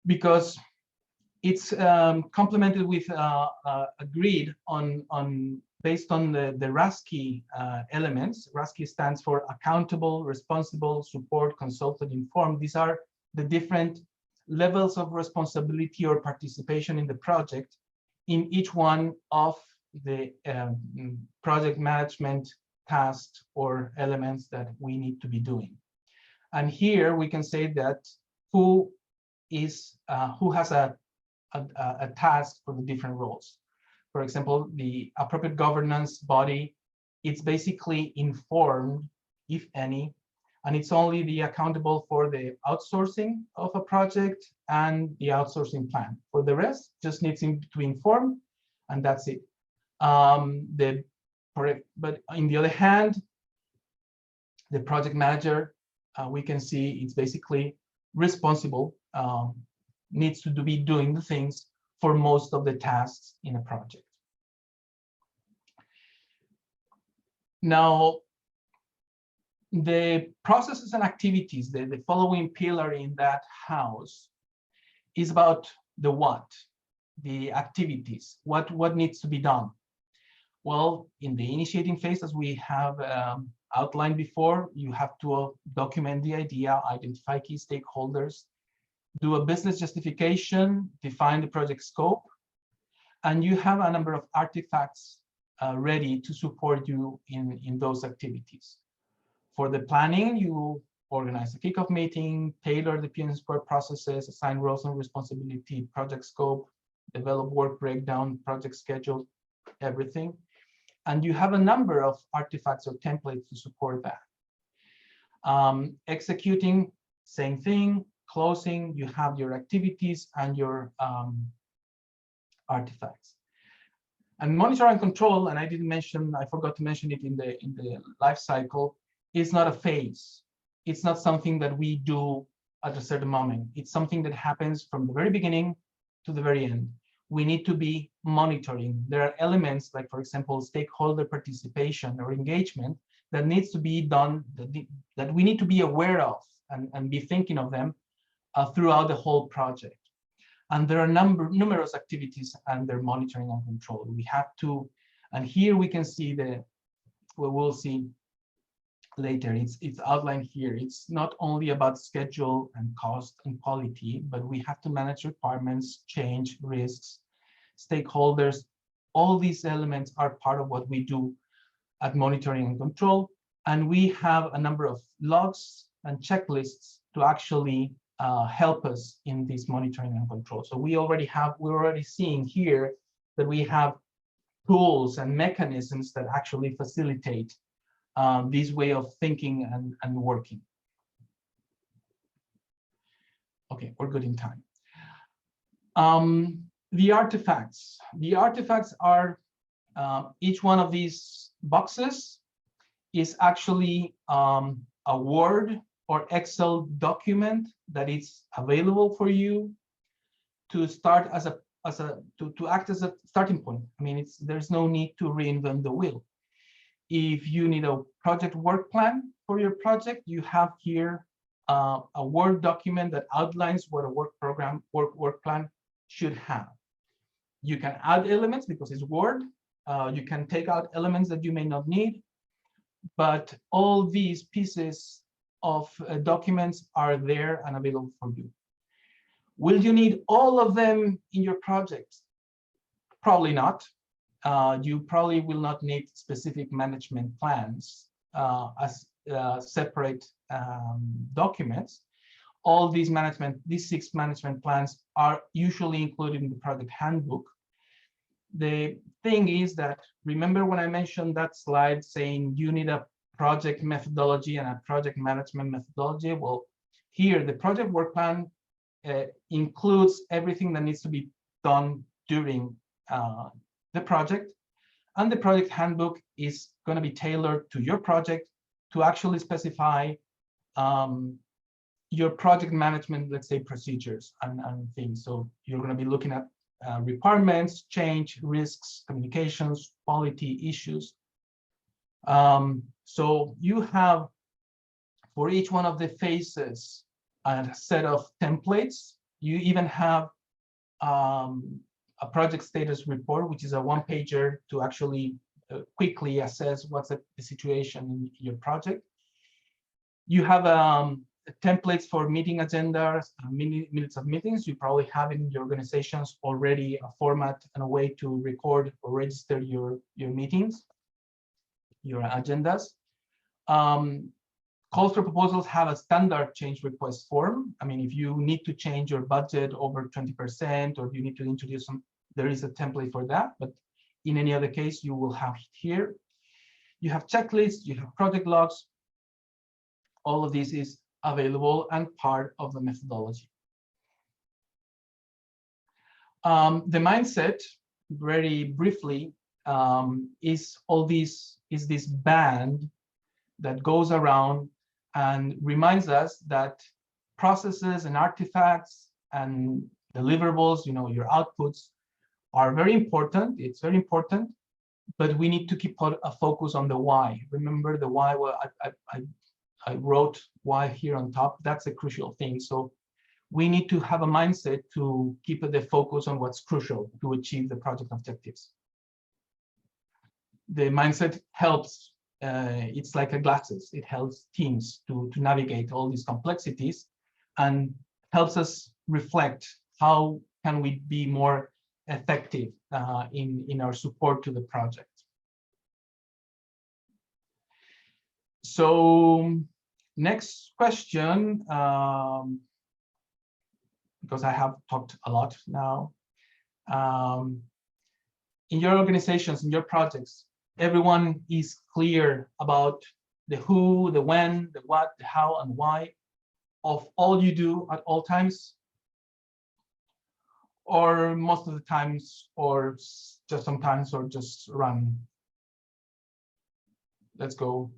because it's complemented with a grid based on the RASCI elements. RASCI stands for accountable, responsible, support, consulted, informed. These are the different levels of responsibility or participation in the project in each one of the project management tasks or elements that we need to be doing. And here we can say that who has a task for the different roles. For example, the appropriate governance body, it's basically informed, if any, and it's only the accountable for the outsourcing of a project and the outsourcing plan. For the rest, just needs to inform, and that's it. But on the other hand, the project manager, we can see it's basically responsible, needs to be doing the things for most of the tasks in a project. Now, the processes and activities, the following pillar in that house, is about the what, the activities, what needs to be done. Well, in the initiating phase, as we have outlined before, you have to document the idea, identify key stakeholders, do a business justification, define the project scope, and you have a number of artifacts ready to support you in those activities. For the planning, you organize a kickoff meeting, tailor the PM² processes, assign roles and responsibility, project scope, develop work breakdown, project schedule, everything. And you have a number of artifacts or templates to support that. Executing, same thing. Closing, you have your activities and your artifacts. And monitor and control, and I forgot to mention it in the life cycle, is not a phase. It's not something that we do at a certain moment. It's something that happens from the very beginning to the very end. We need to be monitoring. There are elements like, for example, stakeholder participation or engagement that needs to be done, that we need to be aware of and be thinking of them throughout the whole project. And there are numerous activities under monitoring and control. We have to, and here we can see we'll see later, it's outlined here. It's not only about schedule and cost and quality, but we have to manage requirements, change, risks, stakeholders. All these elements are part of what we do at monitoring and control. And we have a number of logs and checklists to actually help us in this monitoring and control. So we're already seeing here that we have tools and mechanisms that actually facilitate this way of thinking and working. Okay, we're good in time. The artifacts are each one of these boxes is actually a Word or Excel document that is available for you to start to act as a starting point. I mean, there's no need to reinvent the wheel. If you need a project work plan for your project, you have here a Word document that outlines what a work plan should have. You can add elements because it's Word. You can take out elements that you may not need, but all these pieces of documents are there and available for you. Will you need all of them in your project? Probably not. You probably will not need specific management plans as separate documents. All these 6 management plans are usually included in the project handbook. The thing is that, remember when I mentioned that slide saying you need a project methodology and a project management methodology? Well, here the project work plan includes everything that needs to be done during the project, and the project handbook is going to be tailored to your project to actually specify your project management, let's say, procedures and things. So you're going to be looking at requirements, change, risks, communications, quality issues. So you have, for each one of the phases, a set of templates. You even have a project status report, which is a one-pager to actually quickly assess what's the situation in your project. You have templates for meeting agendas, minutes of meetings. You probably have in your organizations already a format and a way to record or register your meetings, your agendas. Calls for proposals have a standard change request form. I mean, if you need to change your budget over 20%, or you need to introduce some, there is a template for that. But in any other case, you will have it here. You have checklists, you have project logs. All of this is available and part of the methodology. The mindset, very briefly, is this band that goes around and reminds us that processes and artifacts and deliverables, your outputs, are very important. It's very important, but we need to keep a focus on the why. Remember the why? Well, I wrote why here on top. That's a crucial thing. So we need to have a mindset to keep the focus on what's crucial to achieve the project objectives. The mindset helps. It's like a glasses. It helps teams to navigate all these complexities and helps us reflect how can we be more effective in our support to the project. So next question, because I have talked a lot now. In your organizations, in your projects, everyone is clear about the who, the when, the what, the how, and why of all you do at all times, or most of the times, or just sometimes, or just run. Let's go.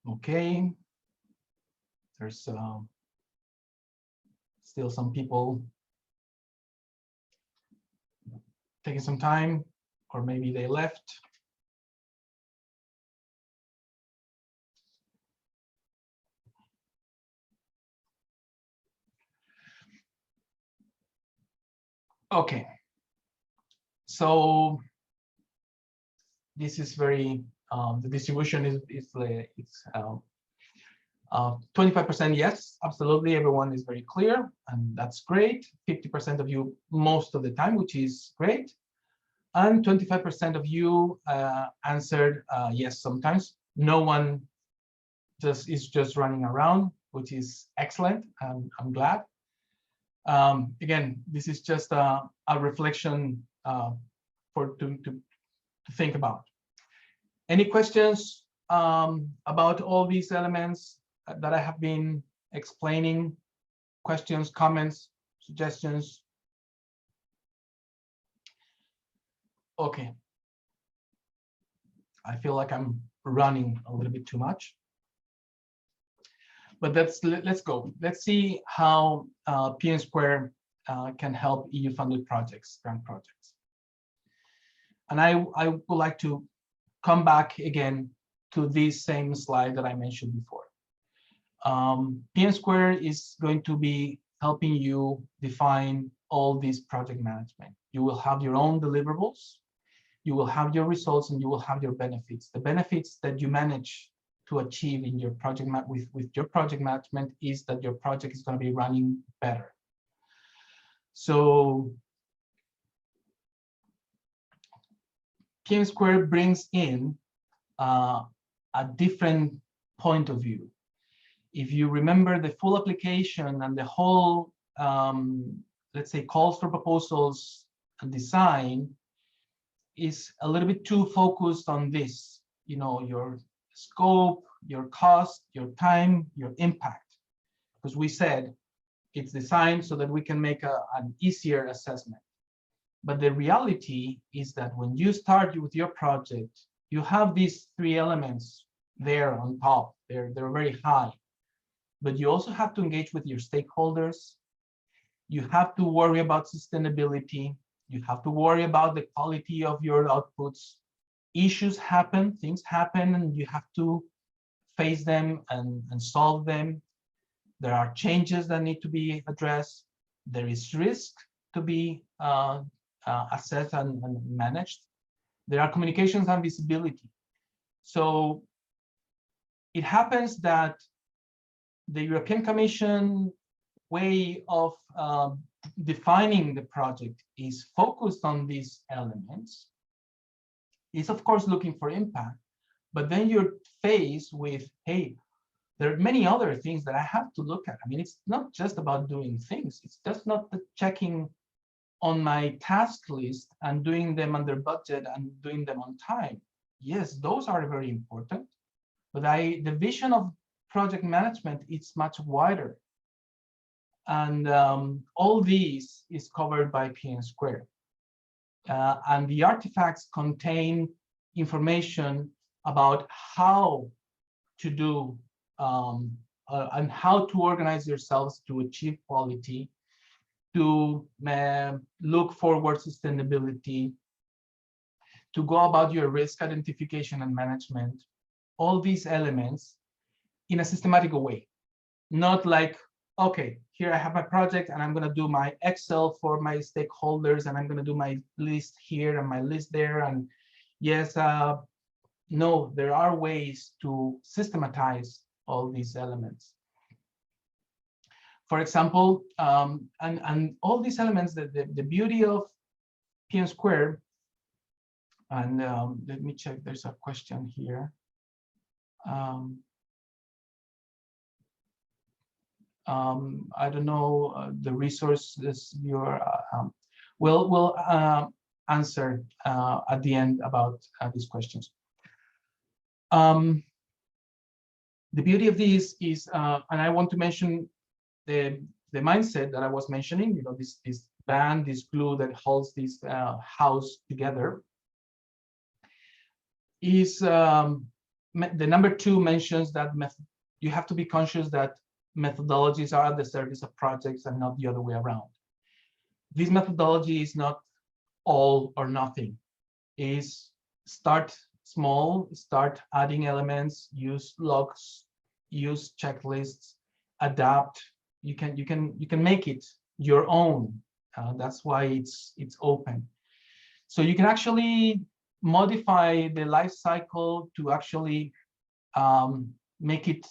Okay, there's still some people taking some time, or maybe they left. Okay, so this is very, the distribution is 25% yes, absolutely, everyone is very clear, and that's great. 50% of you most of the time, which is great. And 25% of you answered yes sometimes. No one is just running around, which is excellent. I'm glad. Again, this is just a reflection to think about. Any questions about all these elements that I have been explaining? Questions, comments, suggestions? Okay. I feel like I'm running a little bit too much. But let's go. Let's see how PM² can help EU-funded projects, grant projects. And I would like to come back again to this same slide that I mentioned before. PM² is going to be helping you define all these project management. You will have your own deliverables. You will have your results and you will have your benefits. The benefits that you manage to achieve in your project with your project management is that your project is going to be running better. So PM² brings in a different point of view. If you remember the full application and the whole, let's say, calls for proposals and design is a little bit too focused on this, you know, your scope, your cost, your time, your impact, because we said it's designed so that we can make an easier assessment. But the reality is that when you start with your project, you have these three elements there on top. They're very high. But you also have to engage with your stakeholders. You have to worry about sustainability. You have to worry about the quality of your outputs. Issues happen, things happen, and you have to face them and solve them. There are changes that need to be addressed. There is risk to be assessed and managed. There are communications and visibility. So it happens that the European Commission way of defining the project is focused on these elements. It's of course looking for impact, but then you're faced with, hey, there are many other things that I have to look at. I mean, it's not just about doing things. It's just not the checking on my task list and doing them under budget and doing them on time. Yes, those are very important, but the vision of project management is much wider. And all these is covered by PM². And the artifacts contain information about how to do and how to organize yourselves to achieve quality, to look forward sustainability, to go about your risk identification and management, all these elements in a systematic way. Not like, okay, here I have my project and I'm going to do my Excel for my stakeholders and I'm going to do my list here and my list there. And yes, no, there are ways to systematize all these elements. For example, and all these elements, the beauty of PM², and let me check, there's a question here. I don't know the resources you're, we'll answer at the end about these questions. The beauty of this is, and I want to mention the mindset that I was mentioning, you know, this band, this glue that holds this house together, is the number 2 mentions that you have to be conscious that methodologies are at the service of projects and not the other way around. This methodology is not all or nothing. Is start small, start adding elements, use logs, use checklists, adapt. You can make it your own. That's why it's open. So you can actually modify the life cycle to actually make it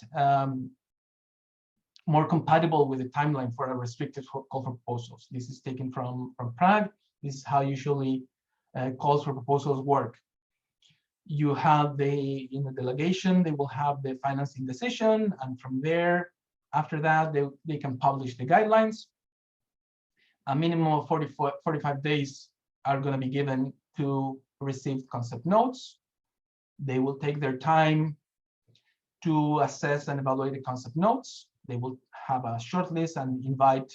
more compatible with the timeline for a restricted call for proposals. This is taken from Prague. This is how usually calls for proposals work. You have in the delegation, they will have the financing decision, and from there, after that, they can publish the guidelines. A minimum of 45 days are going to be given to receive concept notes. They will take their time to assess and evaluate the concept notes. They will have a short list and invite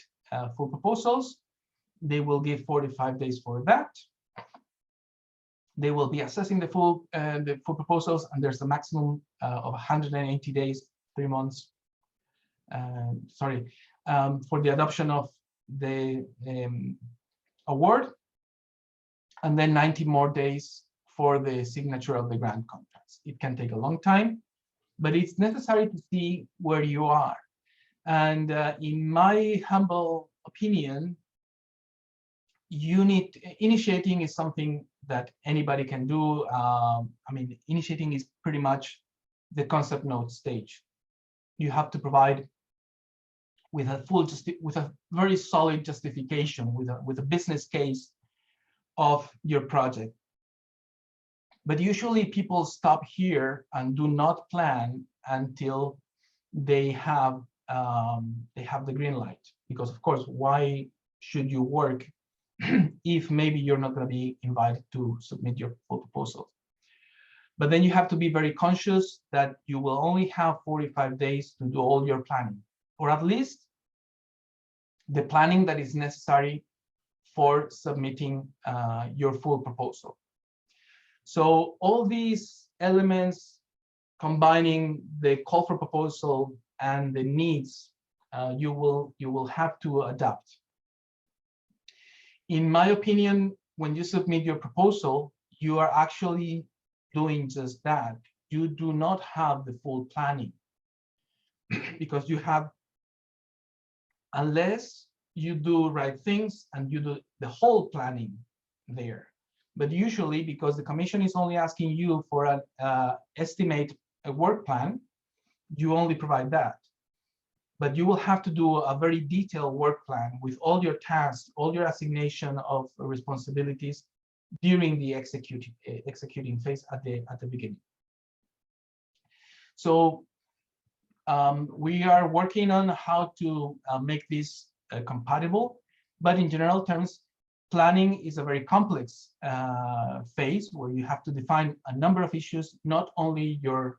full proposals. They will give 45 days for that. They will be assessing the full proposals, and there's a maximum of 180 days, 3 months, for the adoption of the award, and then 90 more days for the signature of the grant contracts. It can take a long time, but it's necessary to see where you are. And in my humble opinion, initiating is something that anybody can do. I mean, initiating is pretty much the concept note stage. You have to provide with a very solid justification, with a business case of your project. But usually people stop here and do not plan until they have the green light, because of course, why should you work if maybe you're not going to be invited to submit your full proposal? But then you have to be very conscious that you will only have 45 days to do all your planning, or at least the planning that is necessary for submitting your full proposal. So all these elements, combining the call for proposal and the needs, you will have to adapt. In my opinion, when you submit your proposal, you are actually doing just that. You do not have the full planning because you have, unless you do right things and you do the whole planning there. But usually, because the commission is only asking you for an estimate, a work plan, you only provide that. But you will have to do a very detailed work plan with all your tasks, all your assignation of responsibilities during the executing phase at the beginning. So we are working on how to make this compatible, but in general terms, planning is a very complex phase where you have to define a number of issues, not only your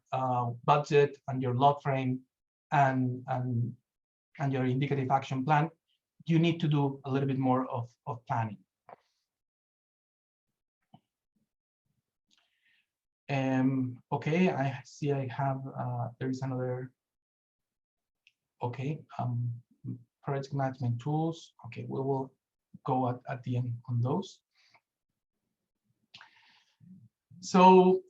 budget and your log frame and your indicative action plan. You need to do a little bit more of planning. Okay, I see I have, there is another, okay, project management tools. Okay, we will go at the end on those. So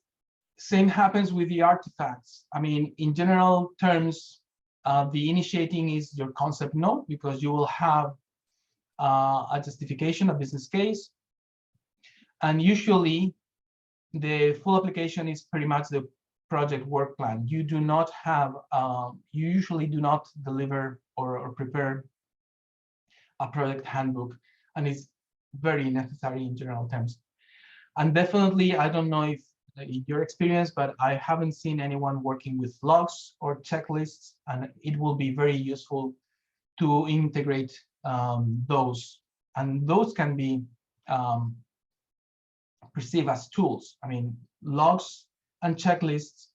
same happens with the artifacts. I mean, in general terms, the initiating is your concept note, because you will have a justification, a business case. And usually the full application is pretty much the project work plan. You do not have, you usually do not deliver or prepare a project handbook, and it's very necessary in general terms. And definitely, I don't know if your experience, but I haven't seen anyone working with logs or checklists, and it will be very useful to integrate those. And those can be perceived as tools. I mean, logs and checklists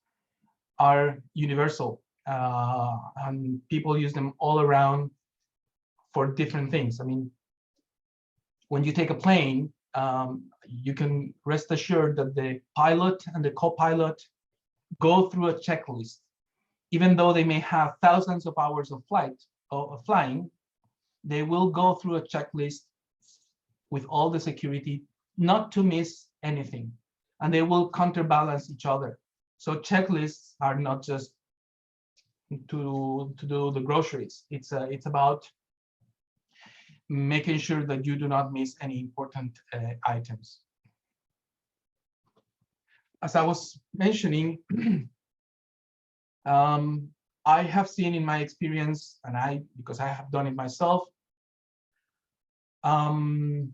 are universal, and people use them all around for different things. I mean, when you take a plane, you can rest assured that the pilot and the co-pilot go through a checklist. Even though they may have thousands of hours of flying, they will go through a checklist with all the security, not to miss anything, and they will counterbalance each other. So checklists are not just to do the groceries. It's about making sure that you do not miss any important items. As I was mentioning, I have seen in my experience, and because I have done it myself, that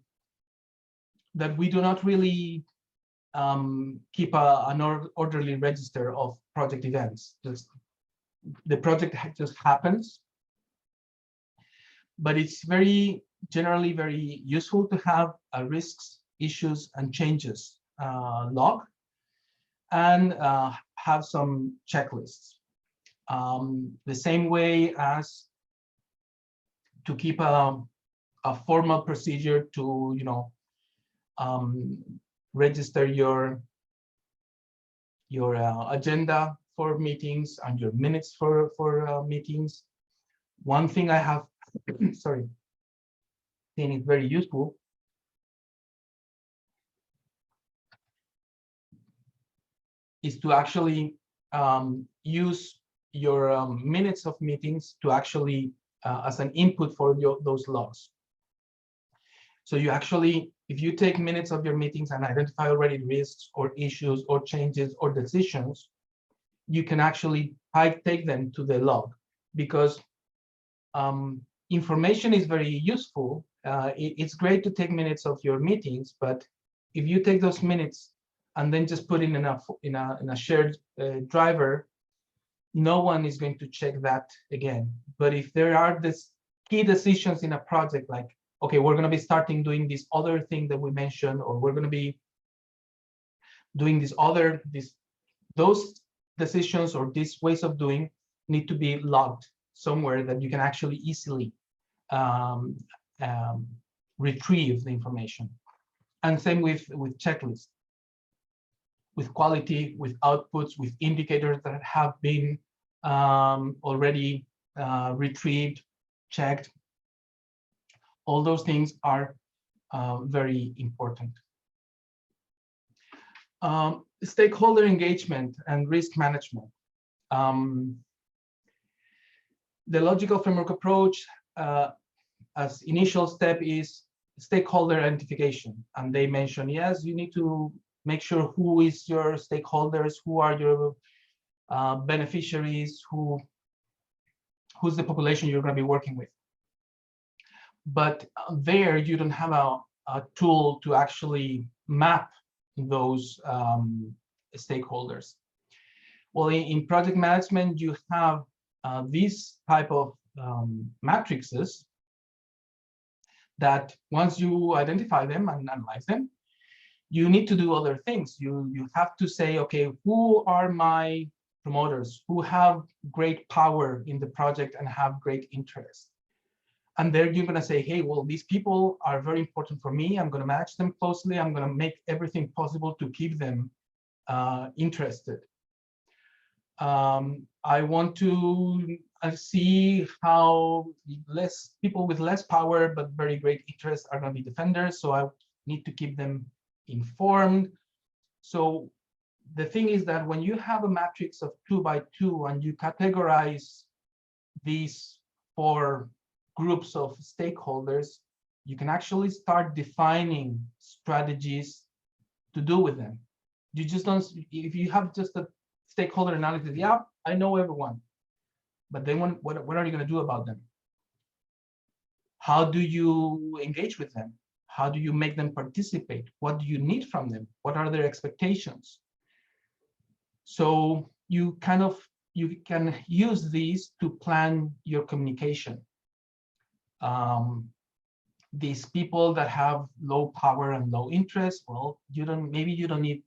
we do not really keep an orderly register of project events. The project just happens. But it's generally very useful to have a risks, issues, and changes log, and have some checklists. The same way as to keep a formal procedure to, register your agenda for meetings and your minutes for meetings. One thing I have sorry, think it's very useful is to actually use your minutes of meetings to actually as an input for those logs. So you actually if you take minutes of your meetings and identify already risks or issues or changes or decisions, you can actually take them to the log, because information is very useful. It's great to take minutes of your meetings, but if you take those minutes and then just put in a shared driver, no one is going to check that again. But if there are these key decisions in a project, like, okay, we're going to be starting doing this other thing that we mentioned, or we're going to be doing those decisions or these ways of doing need to be logged somewhere that you can actually easily retrieve the information. And same with checklists, with quality, with outputs, with indicators that have been already retrieved, checked. All those things are very important. Stakeholder engagement and risk management. The logical framework approach as initial step is stakeholder identification. And they mention, yes, you need to make sure who is your stakeholders, who are your beneficiaries, who's the population you're going to be working with. But there you don't have a tool to actually map those stakeholders. Well, in project management, you have these type of matrices that once you identify them and analyze them, you need to do other things. You have to say, okay, who are my promoters, who have great power in the project and have great interest? And there you're going to say, hey, well, these people are very important for me. I'm going to manage them closely. I'm going to make everything possible to keep them interested. I want to see how people with less power but very great interest are going to be defenders. So I need to keep them informed. So the thing is that when you have a matrix of 2 by 2 and you categorize these 4 groups of stakeholders, you can actually start defining strategies to do with them. You just don't, if you have just a stakeholder analysis, yeah, I know everyone, but then what are you going to do about them? How do you engage with them? How do you make them participate? What do you need from them? What are their expectations? So you can use these to plan your communication. These people that have low power and low interest, well, maybe you don't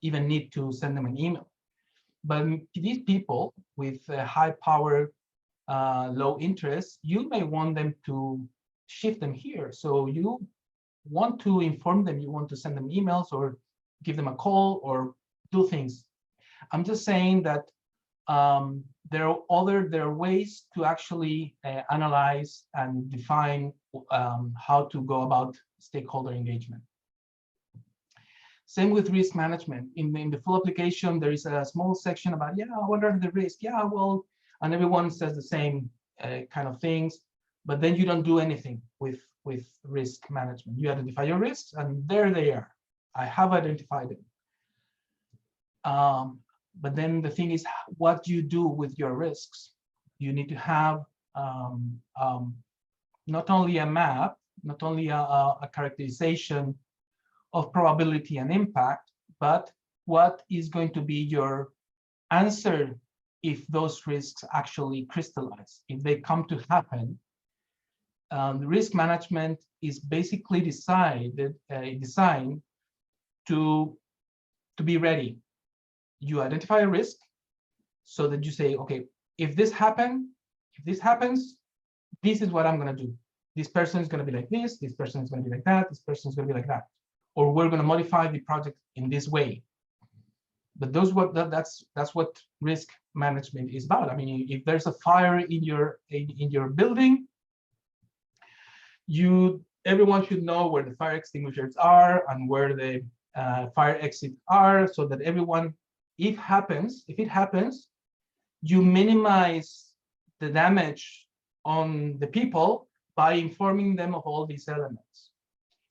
even need to send them an email. But these people with high power, low interest, you may want them to shift them here. So you want to inform them, you want to send them emails or give them a call or do things. I'm just saying that there are ways to actually analyze and define how to go about stakeholder engagement. Same with risk management. In the full application, there is a small section about, yeah, what are the risks? Yeah, well, and everyone says the same kind of things, but then you don't do anything with risk management. You identify your risks, and there they are. I have identified them. But then the thing is, what do you do with your risks? You need to have not only a map, not only a characterization of probability and impact, but what is going to be your answer if those risks actually crystallize, if they come to happen. Risk management is basically designed to be ready. You identify a risk so that you say, okay, if this happens, this is what I'm going to do. This person is going to be like this person is going to be like that, this person is going to be like that. Or we're going to modify the project in this way. But that's what risk management is about. I mean, if there's a fire in your building, everyone should know where the fire extinguishers are and where the fire exits are, so that everyone, if it happens, you minimize the damage on the people by informing them of all these elements.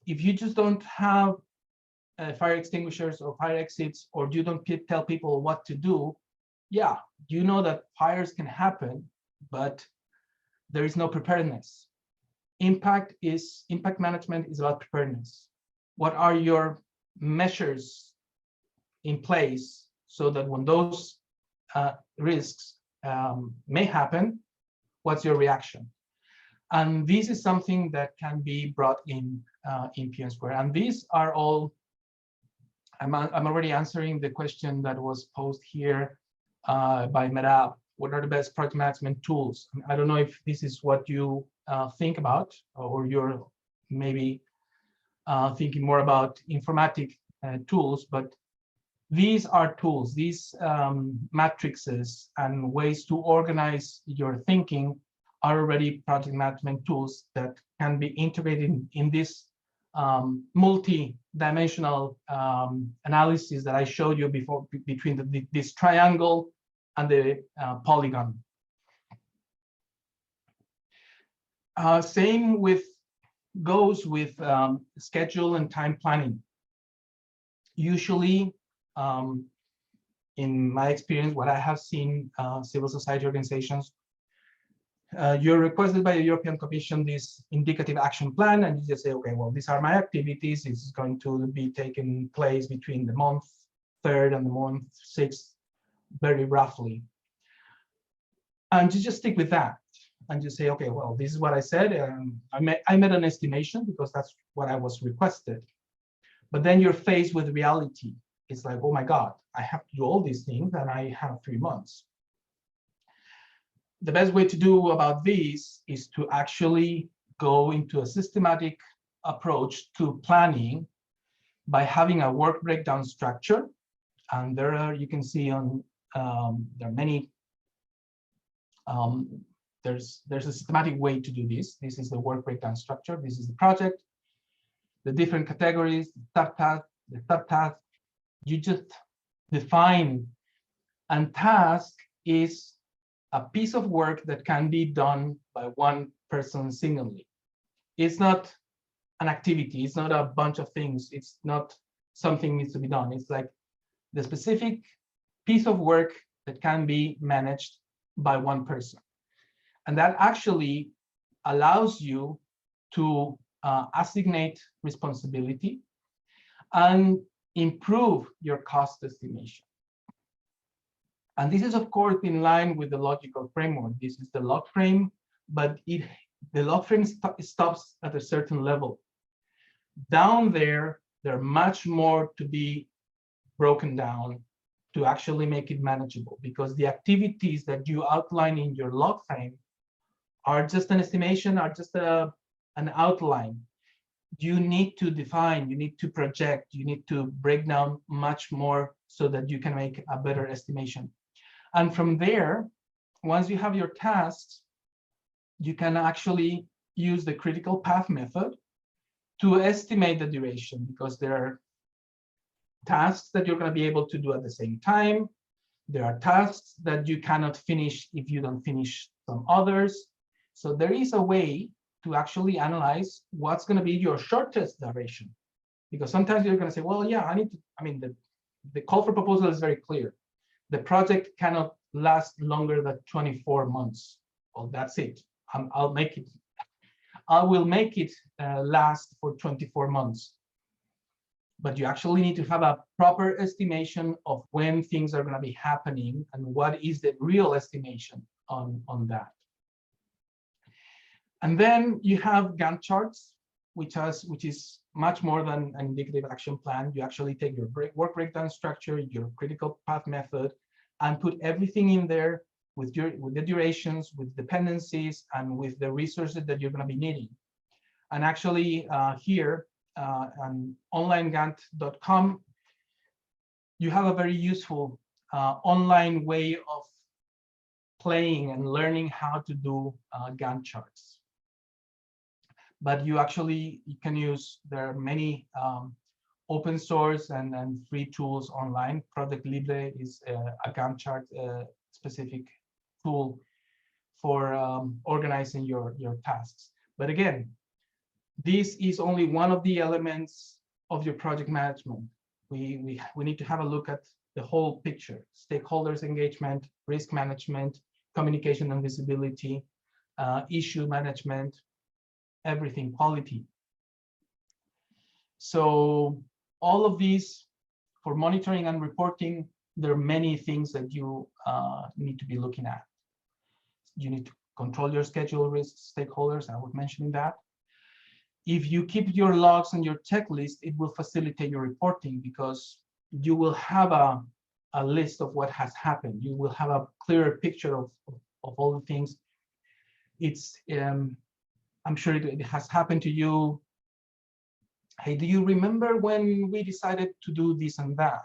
if you just don't have fire extinguishers or fire exits, or you don't tell people what to do, yeah, you know that fires can happen, but there is no preparedness. Impact management is about preparedness. What are your measures in place so that when those risks may happen, what's your reaction? And this is something that can be brought in PM². And these are all, I'm already answering the question that was posed here by Merab. What are the best project management tools? I don't know if this is what you think about, or you're maybe thinking more about informatic tools, but these are tools, these matrices and ways to organize your thinking are already project management tools that can be integrated in this multi-dimensional analysis that I showed you before, between this triangle and the polygon. Same goes with schedule and time planning. Usually, in my experience, what I have seen civil society organizations, you're requested by the European Commission this indicative action plan, and you just say, okay, well, these are my activities. It's going to be taking place between the month 3rd and the month 6th, very roughly. And you just stick with that and just say, okay, well, this is what I said. I made an estimation because that's what I was requested. But then you're faced with reality. It's like, oh my God, I have to do all these things and I have 3 months. The best way to do about this is to actually go into a systematic approach to planning by having a work breakdown structure. And there are, you can see on, there are many, there's a systematic way to do this. This is the work breakdown structure. This is the project, the different categories, the subtask. You just define, and task is a piece of work that can be done by one person singly. It's not an activity. It's not a bunch of things. It's not something needs to be done. It's like the specific piece of work that can be managed by one person. And that actually allows you to assignate responsibility and improve your cost estimation. And this is, of course, in line with the logical framework. This is the log frame, but the log frame stops at a certain level. Down there, there are much more to be broken down to actually make it manageable, because the activities that you outline in your log frame are just an estimation, are just an outline. You need to define, you need to project, you need to break down much more so that you can make a better estimation. And from there, once you have your tasks, you can actually use the critical path method to estimate the duration, because there are tasks that you're going to be able to do at the same time. There are tasks that you cannot finish if you don't finish some others. So there is a way to actually analyze what's going to be your shortest duration, because sometimes you're going to say, well, yeah, I mean, the call for proposal is very clear. The project cannot last longer than 24 months. Well, that's it. I will make it last for 24 months. But you actually need to have a proper estimation of when things are going to be happening and what is the real estimation on that. And then you have Gantt charts, which is much more than an indicative action plan. You actually take your work breakdown structure, your critical path method, and put everything in there with the durations, with dependencies, and with the resources that you're going to be needing. And actually here on onlinegantt.com, you have a very useful online way of playing and learning how to do Gantt charts. But you can use, there are many open source and free tools online. Project Libre is a Gantt chart specific tool for organizing your tasks. But again, this is only one of the elements of your project management. We need to have a look at the whole picture: stakeholders engagement, risk management, communication and visibility, issue management, everything, quality. So all of these, for monitoring and reporting, there are many things that you need to be looking at. You need to control your schedule, risk, stakeholders. I was mentioning that. If you keep your logs and your checklist, it will facilitate your reporting, because you will have a list of what has happened. You will have a clearer picture of all the things. It's I'm sure it has happened to you. Hey, do you remember when we decided to do this and that?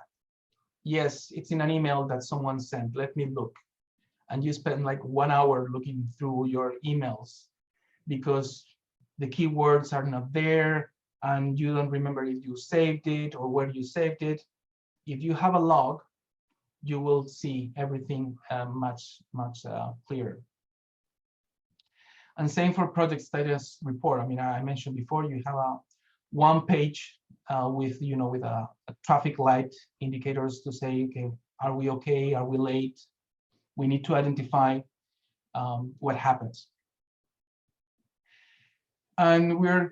Yes, it's in an email that someone sent. Let me look. And you spend like 1 hour looking through your emails because the keywords are not there and you don't remember if you saved it or where you saved it. If you have a log, you will see everything much clearer. And same for project status report. I mean, I mentioned before, you have a one page with a traffic light indicators to say, okay, are we okay? Are we late? We need to identify what happens. And we're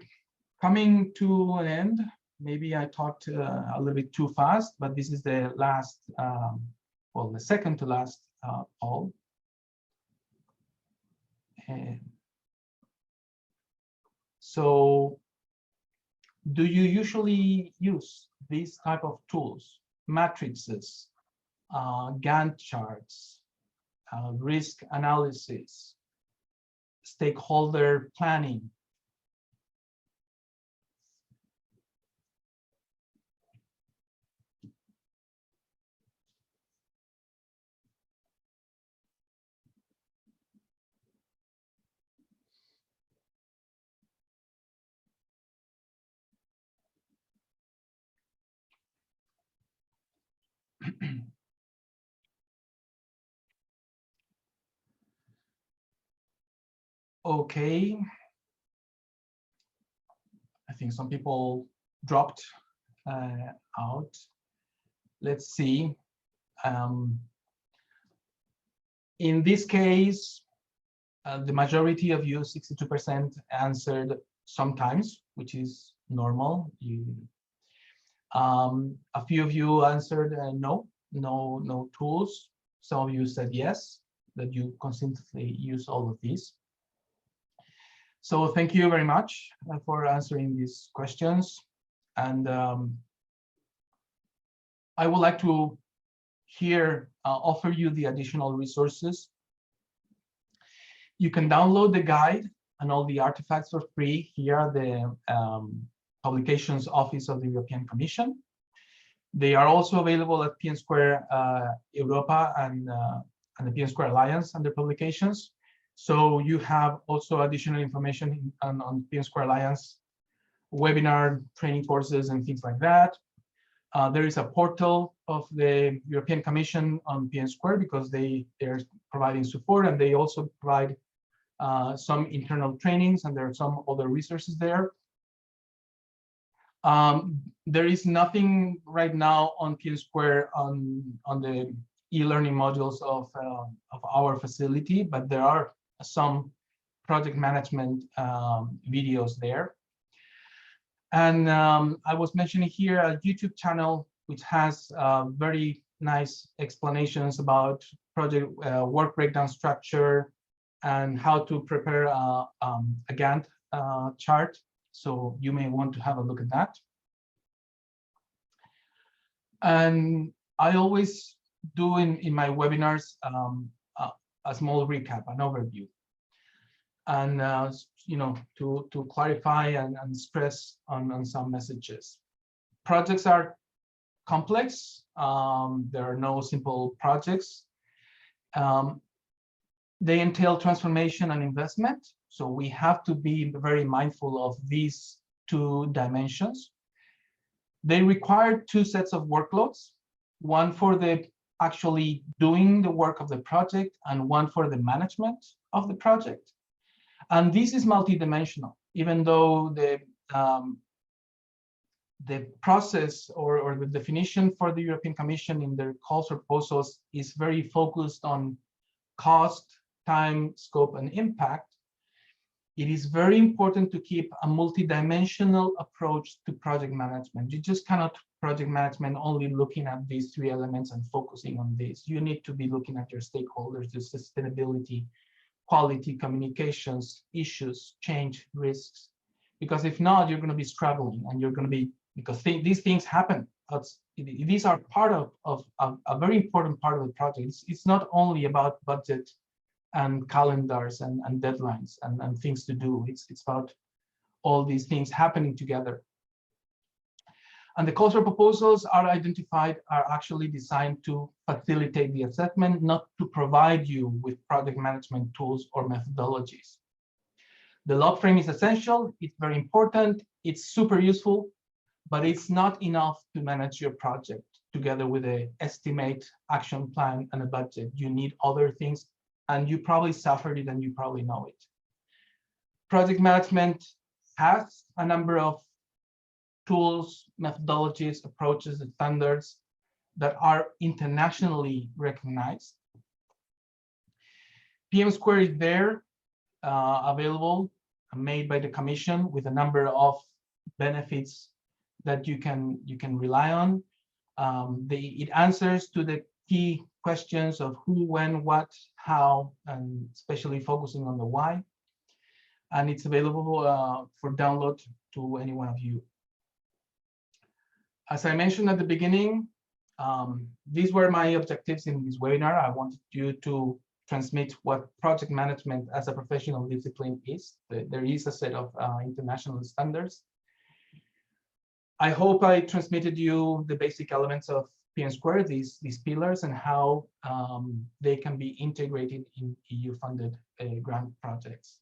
coming to an end. Maybe I talked a little bit too fast, but this is the last, well, the second to last poll. And so, do you usually use these type of tools, matrices, Gantt charts, risk analysis, stakeholder planning? Okay. I think some people dropped out. Let's see. In this case, the majority of you, 62%, answered sometimes, which is normal. A few of you answered no tools. Some of you said yes, that you consistently use all of these. So thank you very much for answering these questions. And I would like to here offer you the additional resources. You can download the guide and all the artifacts for free. Here are the Publications Office of the European Commission. They are also available at PM² Europa and the PM² Alliance under publications. So you have also additional information on PM² Alliance, webinar, training courses, and things like that. There is a portal of the European Commission on PM², because they're providing support, and they also provide some internal trainings, and there are some other resources there. There is nothing right now on PM² on the e-learning modules of our facility, but there are some project management videos there. And I was mentioning here a YouTube channel which has very nice explanations about project work breakdown structure and how to prepare a Gantt chart. So you may want to have a look at that. And I always do in my webinars a small recap, an overview, and to clarify and stress on some messages. Projects are complex. There are no simple projects. They entail transformation and investment. So we have to be very mindful of these two dimensions. They require two sets of workloads, one for the actually doing the work of the project and one for the management of the project. And this is multidimensional. Even though the the process or the definition for the European Commission in their calls for proposals is very focused on cost, time, scope, and impact. It is very important to keep a multidimensional approach to project management. You just cannot project management only looking at these three elements and focusing on this. You need to be looking at your stakeholders, the sustainability, quality, communications, issues, change, risks. Because if not, you're going to be struggling, and you're going to be, because these things happen. These are part of a very important part of the project. It's not only about budget and calendars and deadlines and things to do. It's about all these things happening together. And the calls for proposals are actually designed to facilitate the assessment, not to provide you with project management tools or methodologies. The log frame is essential. It's very important. It's super useful, but it's not enough to manage your project together with an estimate, action plan, and a budget. You need other things, and you probably suffered it and you probably know it. Project management has a number of tools, methodologies, approaches, and standards that are internationally recognized. PM² is there, available, made by the Commission, with a number of benefits that you can rely on. It answers to the key questions of who, when, what, how, and especially focusing on the why. And it's available for download to any one of you. As I mentioned at the beginning, these were my objectives in this webinar. I wanted you to transmit what project management as a professional discipline is. There is a set of international standards. I hope I transmitted you the basic elements of PM², these pillars, and how they can be integrated in EU-funded grant projects.